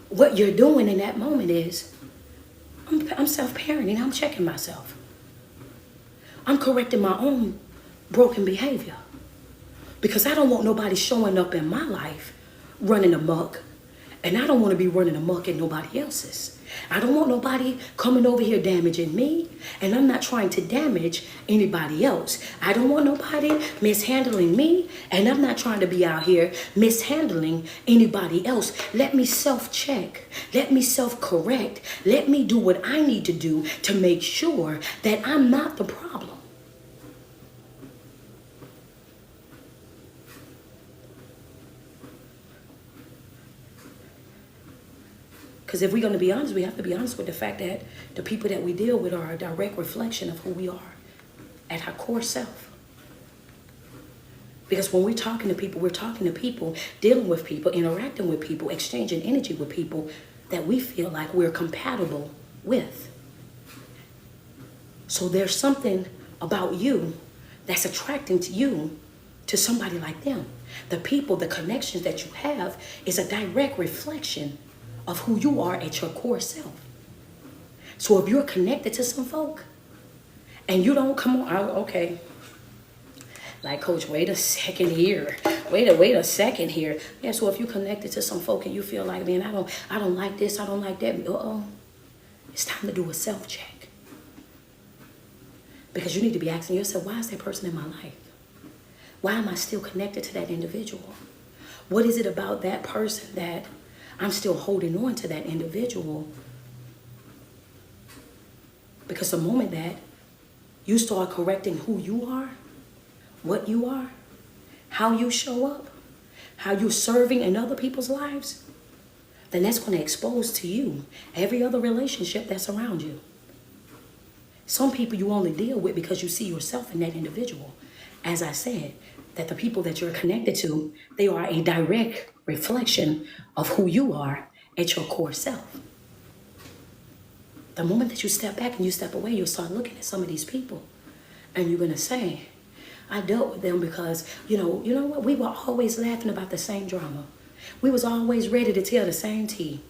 what you're doing in that moment is, I'm self-parenting, I'm checking myself. I'm correcting my own broken behavior. Because I don't want nobody showing up in my life running amok, and I don't want to be running amok in nobody else's. I don't want nobody coming over here damaging me, and I'm not trying to damage anybody else. I don't want nobody mishandling me, and I'm not trying to be out here mishandling anybody else. Let me self-check. Let me self-correct. Let me do what I need to do to make sure that I'm not the problem. Because if we're going to be honest, we have to be honest with the fact that the people that we deal with are a direct reflection of who we are at our core self. Because when we're talking to people, dealing with people, interacting with people, exchanging energy with people that we feel like we're compatible with. So there's something about you that's attracting to you to somebody like them. The people, the connections that you have is a direct reflection of who you are at your core self. So if you're connected to some folk and you don't come on, okay, like, coach, wait a second here. Wait a second here. Yeah, so if you're connected to some folk and you feel like, man, I don't like this, I don't like that, it's time to do a self-check. Because you need to be asking yourself, why is that person in my life? Why am I still connected to that individual? What is it about that person that I'm still holding on to that individual? Because the moment that you start correcting who you are, what you are, how you show up, how you're serving in other people's lives, then that's going to expose to you every other relationship that's around you. Some people you only deal with because you see yourself in that individual. As I said, that the people that you're connected to, they are a direct reflection of who you are at your core self. The moment that you step back and you step away, you'll start looking at some of these people and you're going to say, I dealt with them because, you know what? We were always laughing about the same drama. We was always ready to tell the same tea.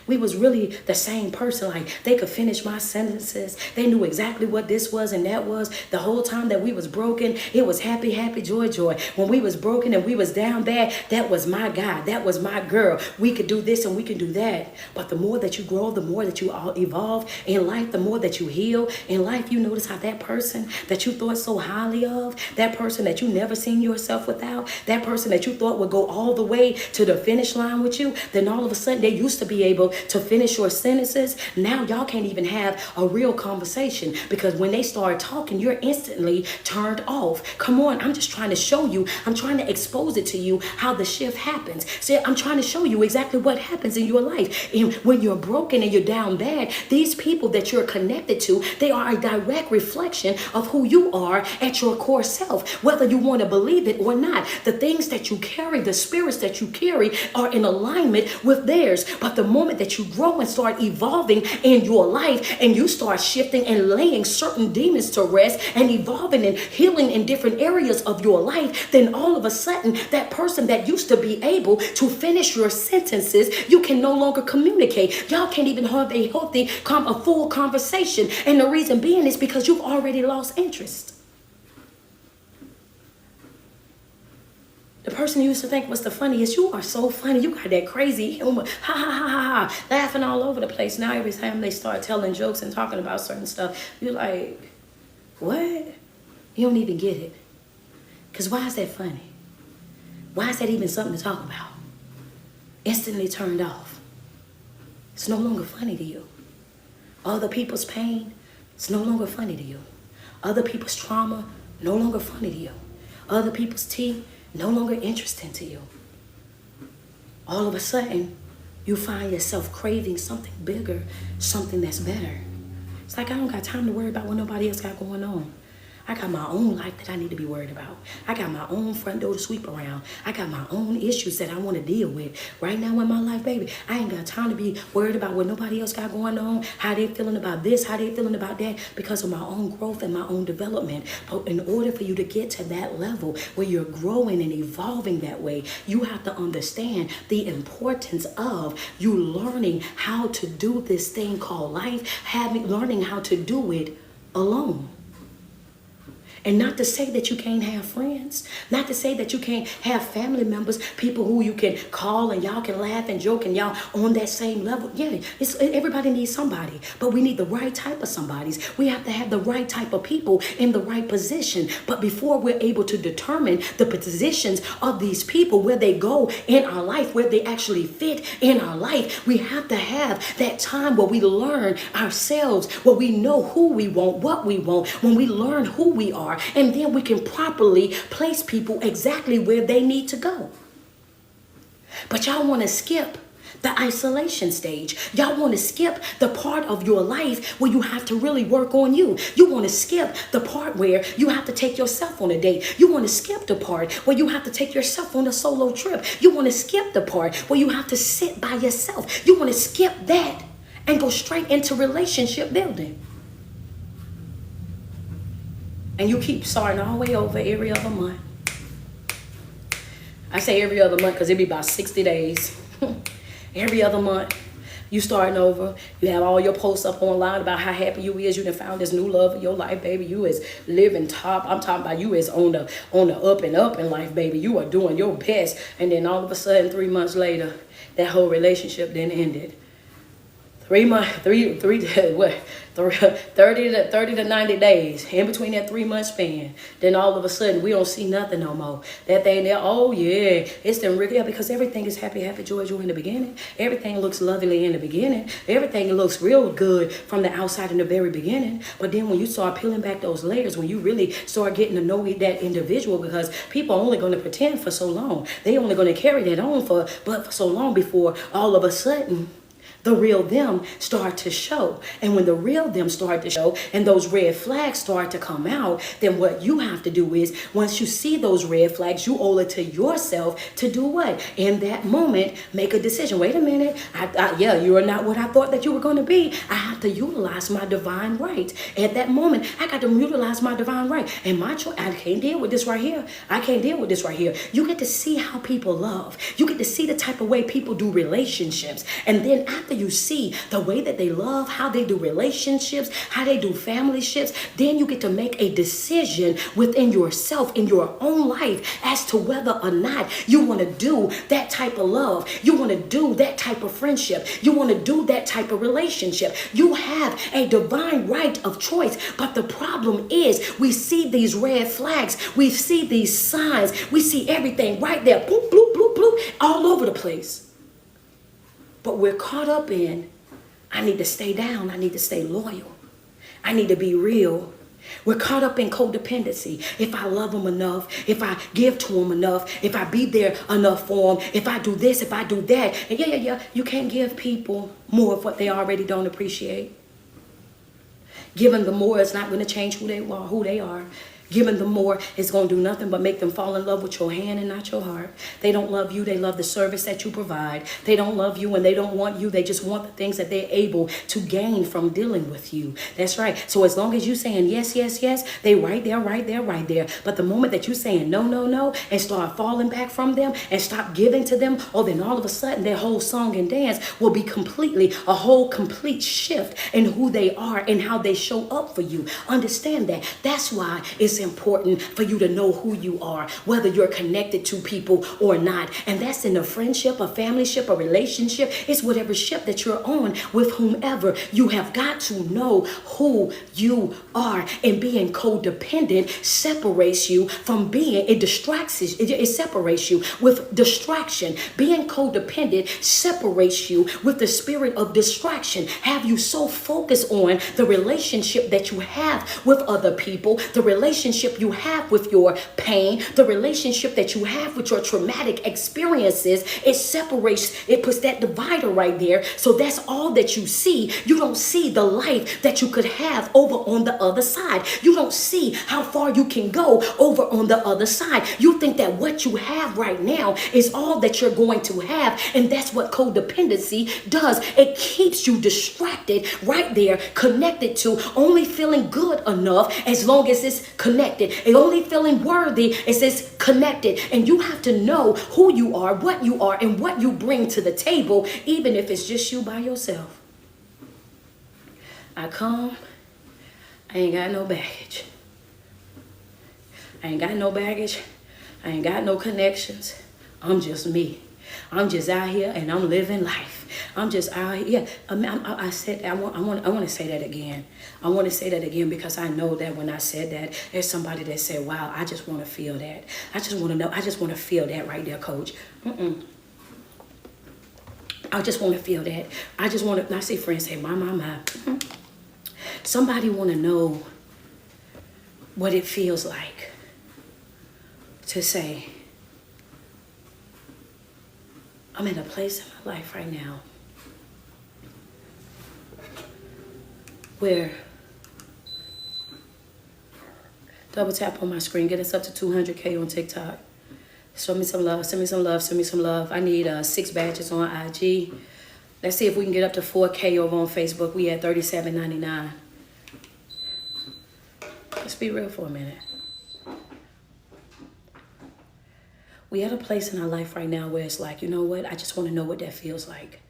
We was really the same person. Like, they could finish my sentences. They knew exactly what this was and that was. The whole time that we was broken, it was happy, happy, joy, joy. When we was broken and we was down bad, that was my guy. That was my girl. We could do this and we could do that. But the more that you grow, the more that you evolve in life, the more that you heal in life, you notice how that person that you thought so highly of, that person that you never seen yourself without, that person that you thought would go all the way to the finish line with you, then all of a sudden they used to be able able to finish your sentences, now y'all can't even have a real conversation, because when they start talking, you're instantly turned off. Come on, I'm just trying to show you, I'm trying to expose it to you how the shift happens. See, I'm trying to show you exactly what happens in your life. And when you're broken and you're down bad, these people that you're connected to, they are a direct reflection of who you are at your core self, whether you want to believe it or not. The things that you carry, the spirits that you carry are in alignment with theirs. But the moment that you grow and start evolving in your life, and you start shifting and laying certain demons to rest and evolving and healing in different areas of your life, then all of a sudden that person that used to be able to finish your sentences, you can no longer communicate. Y'all can't even have a healthy, a full conversation. And the reason being is because you've already lost interest. The person you used to think was the funniest, you are so funny, you got that crazy humor, ha ha ha ha ha, laughing all over the place. Now every time they start telling jokes and talking about certain stuff, you're like, what? You don't even get it. Because why is that funny? Why is that even something to talk about? Instantly turned off. It's no longer funny to you. Other people's pain, it's no longer funny to you. Other people's trauma, no longer funny to you. Other people's tea, no longer interesting to you. All of a sudden, you find yourself craving something bigger, something that's better. It's like, I don't got time to worry about what nobody else got going on. I got my own life that I need to be worried about. I got my own front door to sweep around. I got my own issues that I want to deal with. Right now in my life, baby, I ain't got time to be worried about what nobody else got going on, how they feeling about this, how they feeling about that, because of my own growth and my own development. But in order for you to get to that level where you're growing and evolving that way, you have to understand the importance of you learning how to do this thing called life, learning how to do it alone. And not to say that you can't have friends, not to say that you can't have family members, people who you can call and y'all can laugh and joke and y'all on that same level. Yeah, everybody needs somebody, but we need the right type of somebodies. We have to have the right type of people in the right position. But before we're able to determine the positions of these people, where they go in our life, where they actually fit in our life, we have to have that time where we learn ourselves, where we know who we want, what we want, when we learn who we are. And then we can properly place people exactly where they need to go. But y'all want to skip the isolation stage. Y'all want to skip the part of your life where you have to really work on you. You want to skip the part where you have to take yourself on a date. You want to skip the part where you have to take yourself on a solo trip. You want to skip the part where you have to sit by yourself. You want to skip that and go straight into relationship building. And you keep starting all the way over every other month. I say every other month because it be about 60 days. Every other month, you starting over. You have all your posts up online about how happy you is. You done found this new love of your life, baby. You is living top. I'm talking about you is on the up and up in life, baby. You are doing your best. And then all of a sudden, 3 months later, that whole relationship then ended. 30 to 90 days in between that 3 month span. Then all of a sudden we don't see nothing no more. That thing there, oh yeah, it's them really, because everything is happy, joy in the beginning. Everything looks lovely in the beginning. Everything looks real good from the outside in the very beginning. But then when you start peeling back those layers, when you really start getting to know that individual, because people are only going to pretend for so long. They only going to carry that on for so long before all of a sudden the real them start to show. And when the real them start to show and those red flags start to come out, then what you have to do is, once you see those red flags, you owe it to yourself to do what? In that moment, make a decision. Wait a minute. Yeah, you are not what I thought that you were going to be. I have to utilize my divine right. At that moment, I got to utilize my divine right. And my choice, I can't deal with this right here. I can't deal with this right here. You get to see how people love. You get to see the type of way people do relationships. And then after you see the way that they love, how they do relationships, how they do family ships, then you get to make a decision within yourself, in your own life, as to whether or not you want to do that type of love. You want to do that type of friendship. You want to do that type of relationship. You have a divine right of choice. But the problem is, we see these red flags. We see these signs. We see everything right there. Bloop, bloop, bloop, bloop, all over the place. But we're caught up in, I need to stay down. I need to stay loyal. I need to be real. We're caught up in codependency. If I love them enough, if I give to them enough, if I be there enough for them, if I do this, if I do that. And yeah, you can't give people more of what they already don't appreciate. Giving them more is not going to change who they are. Giving them more is going to do nothing but make them fall in love with your hand and not your heart. They don't love you. They love the service that you provide. They don't love you and they don't want you. They just want the things that they're able to gain from dealing with you. That's right. So as long as you're saying yes, yes, yes, they right there. But the moment that you're saying no, no, no, and start falling back from them and stop giving to them, then all of a sudden their whole song and dance will be a whole complete shift in who they are and how they show up for you. Understand that. That's why it's important for you to know who you are, whether you're connected to people or not. And that's in a friendship, a family ship, a relationship. It's whatever ship that you're on with whomever. You have got to know who you are. And being codependent separates you from it separates you with distraction. Being codependent separates you with the spirit of distraction. Have you so focused on the relationship that you have with other people, the relationship you have with your pain, the relationship that you have with your traumatic experiences, it puts that divider right there. So that's all that you see. You don't see the life that you could have over on the other side. You don't see how far you can go over on the other side. You think that what you have right now is all that you're going to have. And that's what codependency does. It keeps you distracted right there, connected to only feeling good enough as long as it's connected. And only feeling worthy is this connected. And you have to know who you are, and what you bring to the table, even if it's just you by yourself. I come, I ain't got no baggage. I ain't got no baggage. I ain't got no connections. I'm just me. I'm just out here and I'm living life. I'm just out here. I want to say that again. I want to say that again because I know that when I said that, there's somebody that said, wow, I just want to feel that. I just want to know. I just want to feel that right there, coach. I just want to feel that. I see friends say, my. Somebody want to know what it feels like to say, I'm in a place in my life right now where, double tap on my screen, get us up to 200K on TikTok. Show me some love, send me some love, send me some love. I need 6 badges on IG. Let's see if we can get up to 4K over on Facebook. We at $37.99. Let's be real for a minute. We at a place in our life right now where it's like, you know what? I just want to know what that feels like.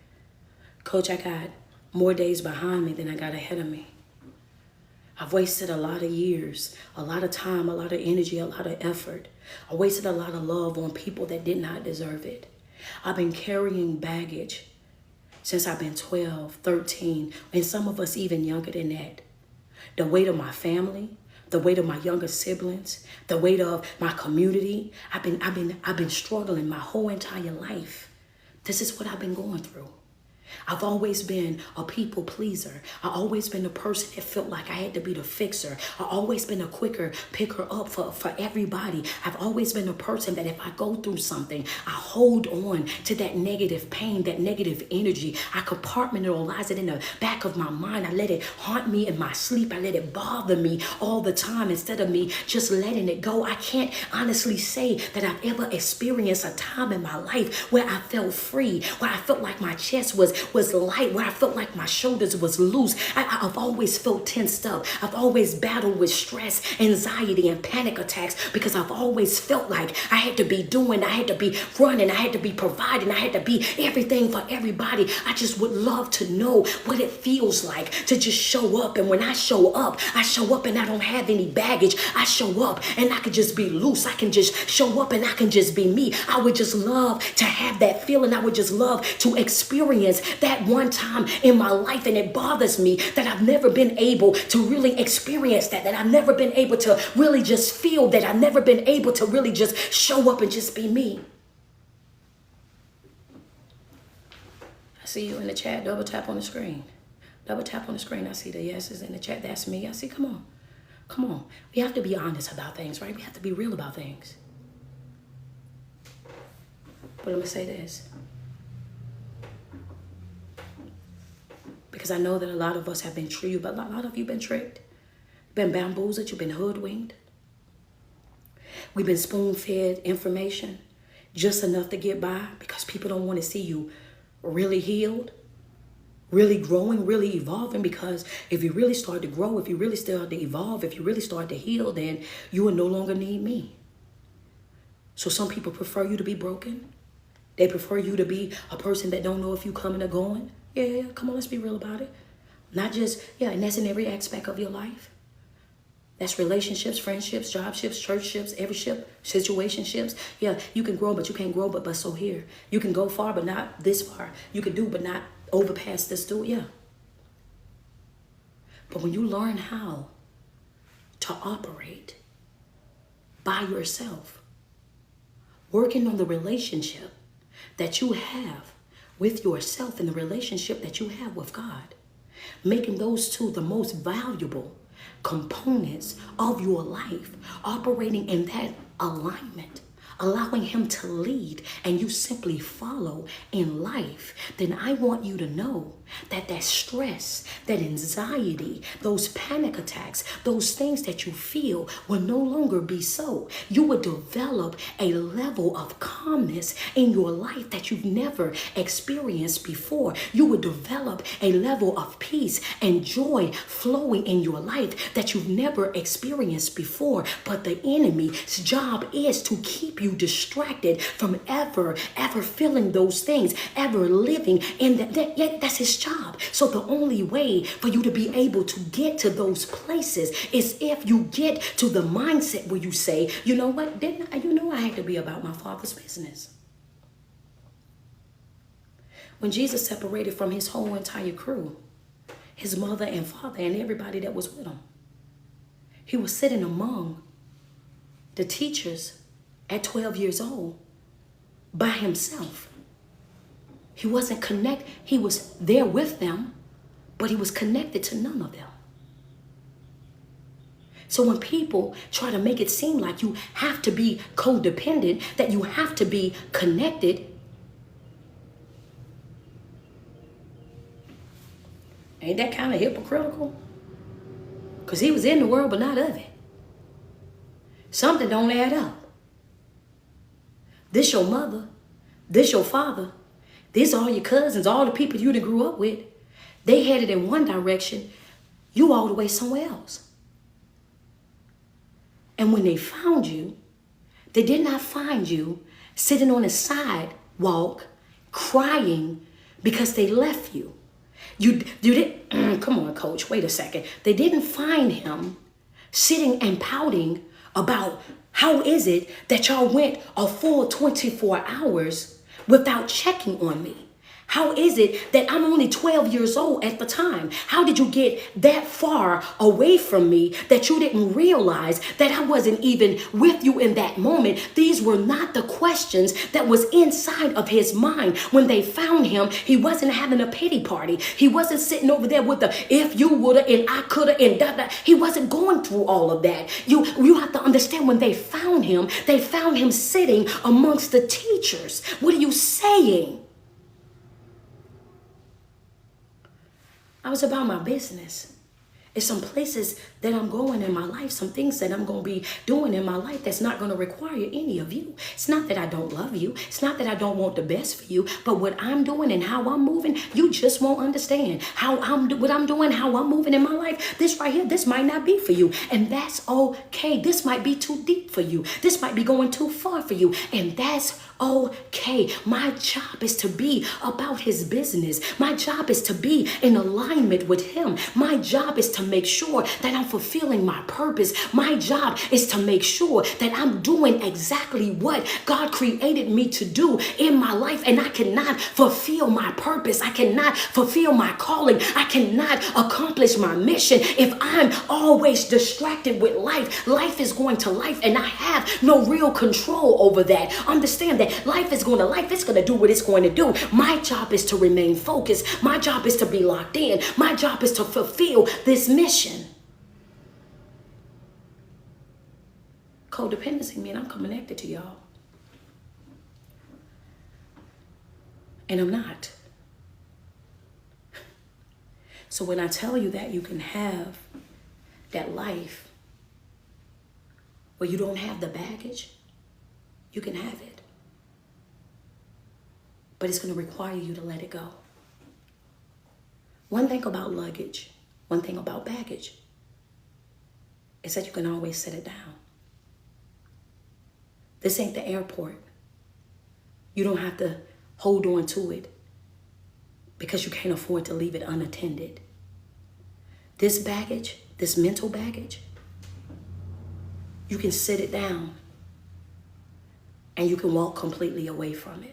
Coach, I got more days behind me than I got ahead of me. I've wasted a lot of years, a lot of time, a lot of energy, a lot of effort. I wasted a lot of love on people that did not deserve it. I've been carrying baggage since I've been 12, 13, and some of us even younger than that. The weight of my family, the weight of my younger siblings, the weight of my community. I've been struggling my whole entire life. This is what I've been going through. I've always been a people pleaser. I've always been the person that felt like I had to be the fixer. I've always been a quicker picker up for everybody. I've always been a person that if I go through something, I hold on to that negative pain, that negative energy. I compartmentalize it in the back of my mind. I let it haunt me in my sleep. I let it bother me all the time instead of me just letting it go. I can't honestly say that I've ever experienced a time in my life where I felt free, where I felt like my chest was light, where I felt like my shoulders was loose. I've always felt tensed up. I've always battled with stress, anxiety, and panic attacks because I've always felt like I had to be doing, I had to be running, I had to be providing, I had to be everything for everybody. I just would love to know what it feels like to just show up. And when I show up and I don't have any baggage. I show up and I can just be loose. I can just show up and I can just be me. I would just love to have that feeling. I would just love to experience that one time in my life. And it bothers me that I've never been able to really experience that I've never been able to really just feel that. I've never been able to really just show up and just be me. I see you in the chat. Double tap on the screen. Double tap on the screen. I see the yeses in the chat. That's me. I see, come on. Come on. We have to be honest about things, right? We have to be real about things. But let me say this. Because I know that a lot of us have been tricked, but a lot of you been tricked. Been bamboozled, you've been hoodwinked. We've been spoon-fed information just enough to get by because people don't want to see you really healed, really growing, really evolving. Because if you really start to grow, if you really start to evolve, if you really start to heal, then you will no longer need me. So some people prefer you to be broken. They prefer you to be a person that don't know if you coming or going. Yeah, come on, let's be real about it. Not just, and that's in every aspect of your life. That's relationships, friendships, jobships, churchships, every ship, situationships. Yeah, you can grow, but you can't grow, but so here. You can go far, but not this far. You can do, but not overpass this do. Yeah. But when you learn how to operate by yourself, working on the relationship that you have with yourself and the relationship that you have with God, making those two the most valuable components of your life, operating in that alignment, allowing him to lead and you simply follow in life, then I want you to know that that stress, that anxiety, those panic attacks, those things that you feel will no longer be so. You will develop a level of calmness in your life that you've never experienced before. You will develop a level of peace and joy flowing in your life that you've never experienced before. But the enemy's job is to keep you distracted from ever feeling those things, ever living in that. That's his job. So the only way for you to be able to get to those places is if you get to the mindset where you say, you know what, I had to be about my Father's business. When Jesus separated from his whole entire crew, his mother and father and everybody that was with him, he was sitting among the teachers at 12 years old by himself. He wasn't connected. He was there with them, but he was connected to none of them. So when people try to make it seem like you have to be codependent, that you have to be connected, ain't that kind of hypocritical? Because he was in the world, but not of it. Something don't add up. This your mother, this your father, these are all your cousins, all the people you done grew up with. They headed in one direction, you all the way somewhere else. And when they found you, they did not find you sitting on a sidewalk crying because they left you. You did, come on, coach, wait a second. They didn't find him sitting and pouting about how is it that y'all went a full 24 hours without checking on me? How is it that I'm only 12 years old at the time? How did you get that far away from me that you didn't realize that I wasn't even with you in that moment? These were not the questions that was inside of his mind. When they found him, he wasn't having a pity party. He wasn't sitting over there with the if you woulda and I coulda and da. He wasn't going through all of that. You have to understand, when they found him sitting amongst the teachers. What are you saying? I was about my business. It's some places that I'm going in my life, some things that I'm going to be doing in my life that's not going to require any of you. It's not that I don't love you. It's not that I don't want the best for you. But what I'm doing and how I'm moving, you just won't understand. What I'm doing, how I'm moving in my life, this right here, this might not be for you. And that's okay. This might be too deep for you. This might be going too far for you. And that's okay. My job is to be about his business. My job is to be in alignment with him. My job is to make sure that I'm fulfilling my purpose. My job is to make sure that I'm doing exactly what God created me to do in my life. And I cannot fulfill my purpose. I cannot fulfill my calling. I cannot accomplish my mission if I'm always distracted with life. Life is going to life, and I have no real control over that. Understand that that life is going to do what it's going to do. My job is to remain focused. My job is to be locked in. My job is to fulfill this mission. Codependency means I'm connected to y'all. And I'm not. So when I tell you that you can have that life where you don't have the baggage, you can have it. But it's going to require you to let it go. One thing about luggage, one thing about baggage, is that you can always set it down. This ain't the airport. You don't have to hold on to it because you can't afford to leave it unattended. This baggage, this mental baggage, you can sit it down and you can walk completely away from it.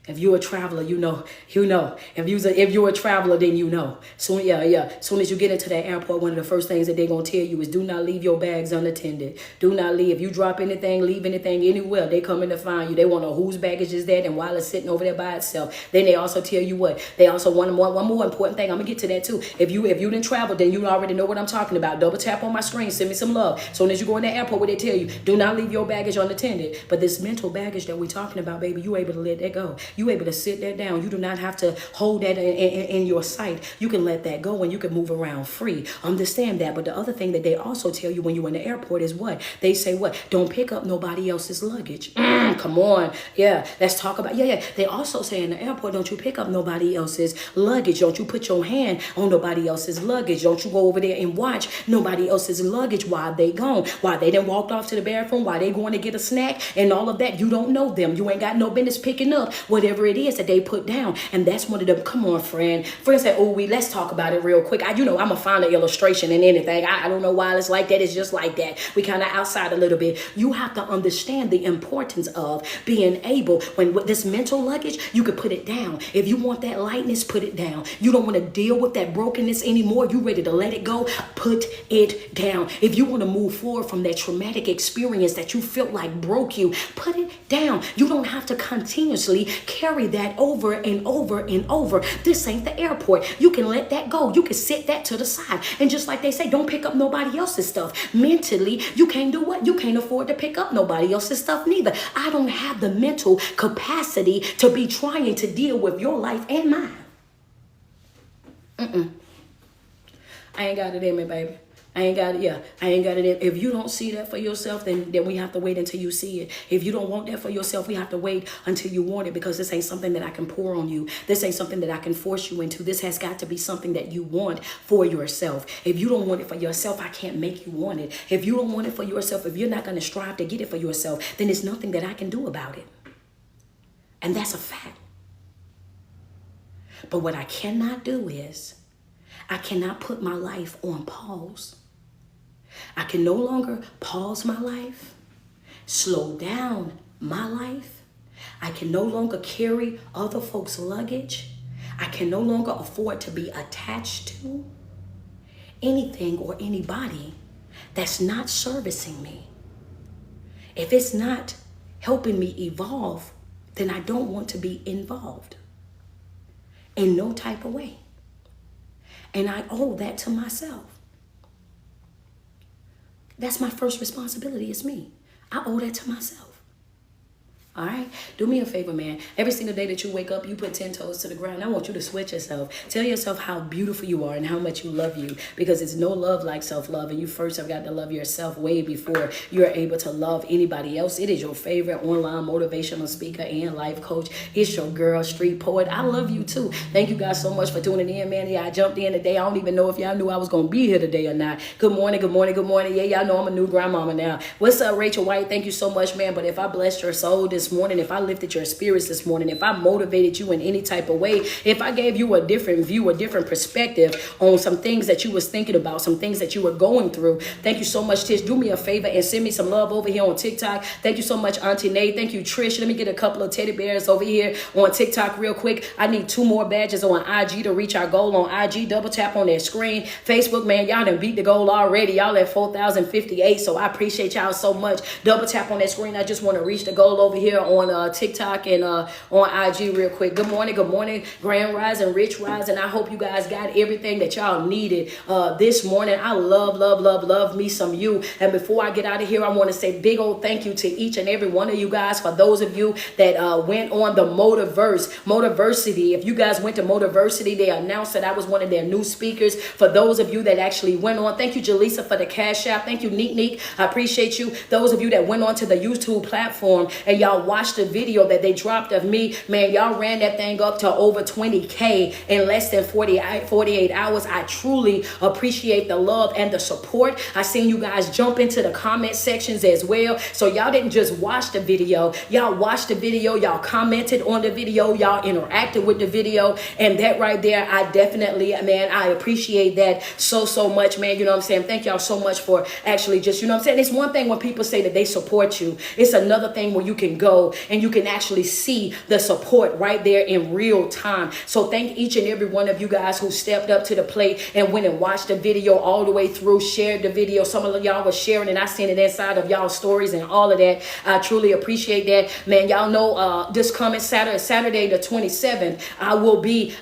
If you're a traveler, you know. If you're a traveler, then you know. Soon as you get into that airport, one of the first things that they're going to tell you is do not leave your bags unattended. Do not leave. If you drop anything, leave anything anywhere, they come in to find you. They want to know whose baggage is that and while it's sitting over there by itself. Then they also tell you what. They also want one more important thing. I'm going to get to that too. If you didn't travel, then you already know what I'm talking about. Double tap on my screen. Send me some love. Soon as you go in the airport, where they tell you, do not leave your baggage unattended. But this mental baggage that we're talking about, baby, you able to let that go. You able to sit that down. You do not have to hold that in your sight. You can let that go and you can move around free. Understand that. But the other thing that they also tell you when you're in the airport is what? They say what? Don't pick up nobody else's luggage. Come on. Yeah, let's talk about, They also say in the airport, don't you pick up nobody else's luggage. Don't you put your hand on nobody else's luggage. Don't you go over there and watch nobody else's luggage while they gone. While they done walked off to the bathroom, while they going to get a snack and all of that. You don't know them. You ain't got no business picking up whatever it is that they put down. And that's one of them. Come on, friend. Friend said, let's talk about it real quick. I'm a find an illustration in anything. I don't know why it's like that. It's just like that. We kind of outside a little bit. You have to understand the importance of being able, when with this mental luggage, you could put it down. If you want that lightness, put it down. You don't want to deal with that brokenness anymore. You ready to let it go? Put it down. If you want to move forward from that traumatic experience that you felt like broke you, put it down. You don't have to continuously carry that over and over and over. This ain't the airport. You can let that go. You can set that to the side. And just like they say, don't pick up nobody else's stuff. Mentally, you can't do what? You can't afford to pick up nobody else's stuff neither. I don't have the mental capacity to be trying to deal with your life and mine. I ain't got it in me, baby. I ain't got it. If you don't see that for yourself, then we have to wait until you see it. If you don't want that for yourself, we have to wait until you want it, because this ain't something that I can pour on you. This ain't something that I can force you into. This has got to be something that you want for yourself. If you don't want it for yourself, I can't make you want it. If you don't want it for yourself, if you're not going to strive to get it for yourself, then there's nothing that I can do about it. And that's a fact. But what I cannot do is, I cannot put my life on pause. I can no longer pause my life, slow down my life. I can no longer carry other folks' luggage. I can no longer afford to be attached to anything or anybody that's not servicing me. If it's not helping me evolve, then I don't want to be involved in no type of way. And I owe that to myself. That's my first responsibility, is me. I owe that to myself. All right? Do me a favor, man. Every single day that you wake up, you put 10 toes to the ground. I want you to sweat yourself. Tell yourself how beautiful you are and how much you love you, because it's no love like self-love. And you first have got to love yourself way before you're able to love anybody else. It is your favorite online motivational speaker and life coach. It's your girl, street poet. I love you too. Thank you guys so much for tuning in, man. Yeah, I jumped in today. I don't even know if y'all knew I was going to be here today or not. Good morning, good morning, good morning. Yeah, y'all know I'm a new grandmama now. What's up, Rachel White? Thank you so much, man. But if I blessed your soul this morning, if I lifted your spirits this morning, if I motivated you in any type of way, if I gave you a different view, a different perspective on some things that you was thinking about, some things that you were going through, thank you so much, Tish. Do me a favor and send me some love over here on TikTok. Thank you so much, Auntie Nate. Thank you, Trish. Let me get a couple of teddy bears over here on TikTok real quick. I need 2 more badges on IG to reach our goal on IG. Double tap on that screen. Facebook, man, y'all done beat the goal already. Y'all at 4,058, so I appreciate y'all so much. Double tap on that screen. I just want to reach the goal over here here on TikTok and on IG real quick. Good morning, Grand Rising, Rich Rising. I hope you guys got everything that y'all needed this morning. I love me some you. And before I get out of here, I want to say big old thank you to each and every one of you guys. For those of you that went on the Motiversity. If you guys went to Motiversity, they announced that I was one of their new speakers. For those of you that actually went on, thank you, Jaleesa, for the Cash App. Thank you, Neek. I appreciate you. Those of you that went on to the YouTube platform and y'all watched the video that they dropped of me, man, y'all ran that thing up to over 20K in less than 48 hours. I truly appreciate the love and the support. I seen you guys jump into the comment sections as well. So y'all didn't just watch the video. Y'all watched the video. Y'all commented on the video. Y'all interacted with the video. And that right there, I definitely, man, I appreciate that so much, man. You know what I'm saying? Thank y'all so much for actually just, you know what I'm saying? It's one thing when people say that they support you. It's another thing when you can go and you can actually see the support right there in real time. So thank each and every one of you guys who stepped up to the plate and went and watched the video all the way through, shared the video. Some of y'all was sharing and I seen it inside of y'all stories and all of that. I truly appreciate that, man. Y'all know this coming Saturday the 27th, I will be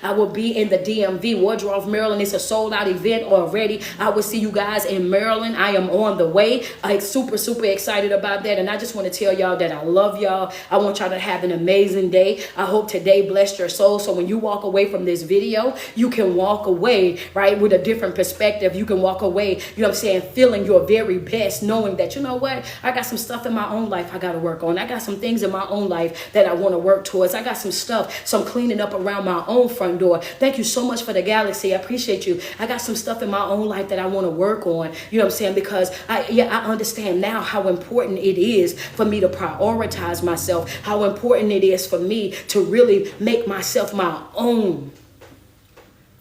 in the DMV, Woodruff, Maryland. It's a sold out event already. I will see you guys in Maryland. I am on the way. I'm super excited about that. And I just want to tell y'all that I love y'all. I want y'all to have an amazing day. I hope today blessed your soul. So when you walk away from this video, you can walk away, right, with a different perspective. You can walk away, you know what I'm saying, feeling your very best, knowing that, you know what, I got some stuff in my own life I got to work on. I got some things in my own life that I want to work towards. I got some stuff, some cleaning up around my own front door. Thank you so much for the galaxy. I appreciate you. I got some stuff in my own life that I want to work on, you know what I'm saying, because I understand now how important it is for me to prioritize myself, how important it is for me to really make myself my own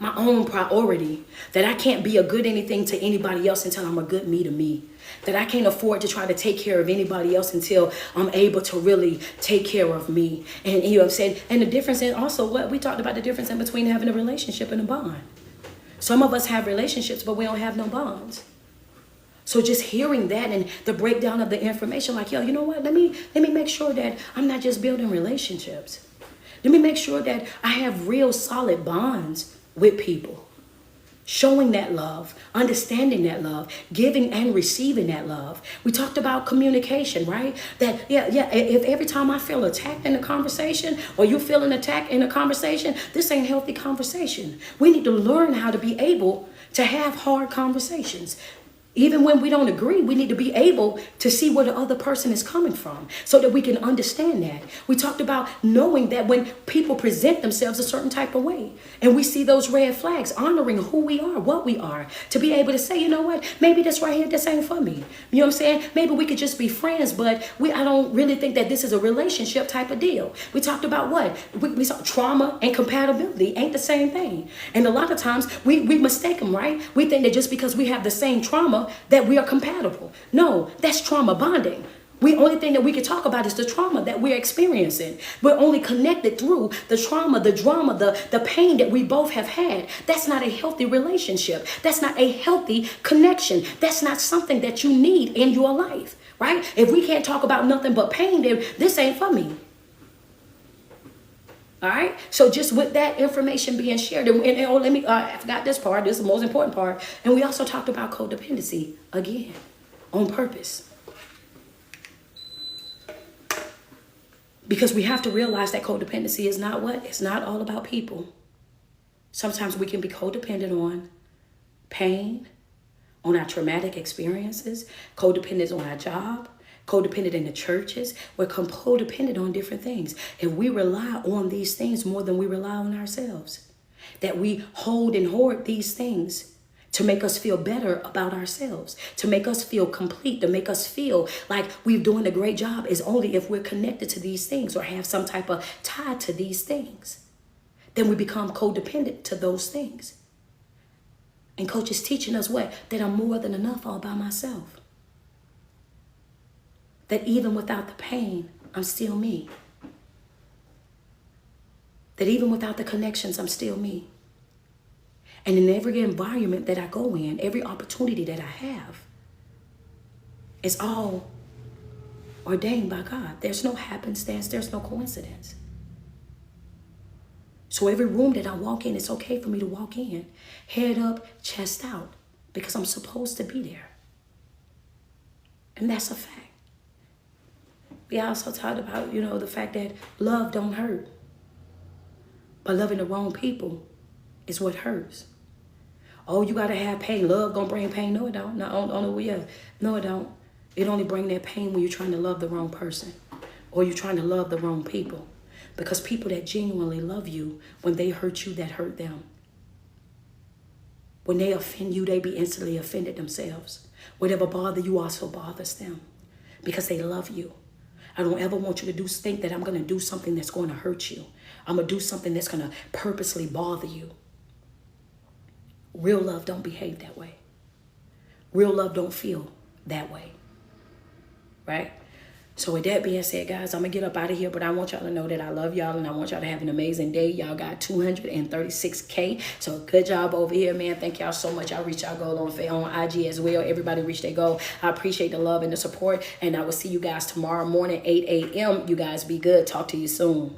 priority, that I can't be a good anything to anybody else until I'm a good me to me, that I can't afford to try to take care of anybody else until I'm able to really take care of me. And you know what I'm saying? And the difference in also what we talked about, the difference in between having a relationship and a bond. Some of us have relationships, but we don't have no bonds. So just hearing that and the breakdown of the information, like, yo, you know what? Let me make sure that I'm not just building relationships. Let me make sure that I have real solid bonds with people. Showing that love, understanding that love, giving and receiving that love. We talked about communication, right? That, if every time I feel attacked in a conversation or you feel an attack in a conversation, this ain't healthy conversation. We need to learn how to be able to have hard conversations. Even when we don't agree, we need to be able to see where the other person is coming from so that we can understand that. We talked about knowing that when people present themselves a certain type of way and we see those red flags, honoring who we are, what we are, to be able to say, you know what, maybe this right here, this ain't for me. You know what I'm saying? Maybe we could just be friends, but I don't really think that this is a relationship type of deal. We talked about what? We saw trauma and compatibility ain't the same thing. And a lot of times we mistake them, right? We think that just because we have the same trauma that we are compatible. No, that's trauma bonding. The only thing that we can talk about is the trauma that we're experiencing. We're only connected through the trauma, the drama, the pain that we both have had. That's not a healthy relationship. That's not a healthy connection. That's not something that you need in your life, right? If we can't talk about nothing but pain, then this ain't for me. All right. So just with that information being shared, I forgot this part. This is the most important part. And we also talked about codependency again on purpose. Because we have to realize that codependency is not what? It's not all about people. Sometimes we can be codependent on pain, on our traumatic experiences, codependent on our job, codependent in the churches. We're codependent on different things. If we rely on these things more than we rely on ourselves, that we hold and hoard these things to make us feel better about ourselves, to make us feel complete, to make us feel like we're doing a great job, is only if we're connected to these things or have some type of tie to these things. Then we become codependent to those things. And Coach is teaching us what? That I'm more than enough all by myself. That even without the pain, I'm still me. That even without the connections, I'm still me. And in every environment that I go in, every opportunity that I have, it's all ordained by God. There's no happenstance. There's no coincidence. So every room that I walk in, it's okay for me to walk in, head up, chest out, because I'm supposed to be there. And that's a fact. We also talked about, the fact that love don't hurt. But loving the wrong people is what hurts. Oh, you got to have pain. Love gonna bring pain. No, it don't. No, it don't. It only bring that pain when you're trying to love the wrong person or you're trying to love the wrong people. Because people that genuinely love you, when they hurt you, that hurt them. When they offend you, they be instantly offended themselves. Whatever bother you also bothers them because they love you. I don't ever want you to think that I'm going to do something that's going to hurt you. I'm going to do something that's going to purposely bother you. Real love don't behave that way. Real love don't feel that way. Right? So with that being said, guys, I'm going to get up out of here, but I want y'all to know that I love y'all and I want y'all to have an amazing day. Y'all got 236K. So good job over here, man. Thank y'all so much. Y'all reach y'all goal on IG as well. Everybody reach their goal. I appreciate the love and the support, and I will see you guys tomorrow morning, 8 a.m. You guys be good. Talk to you soon.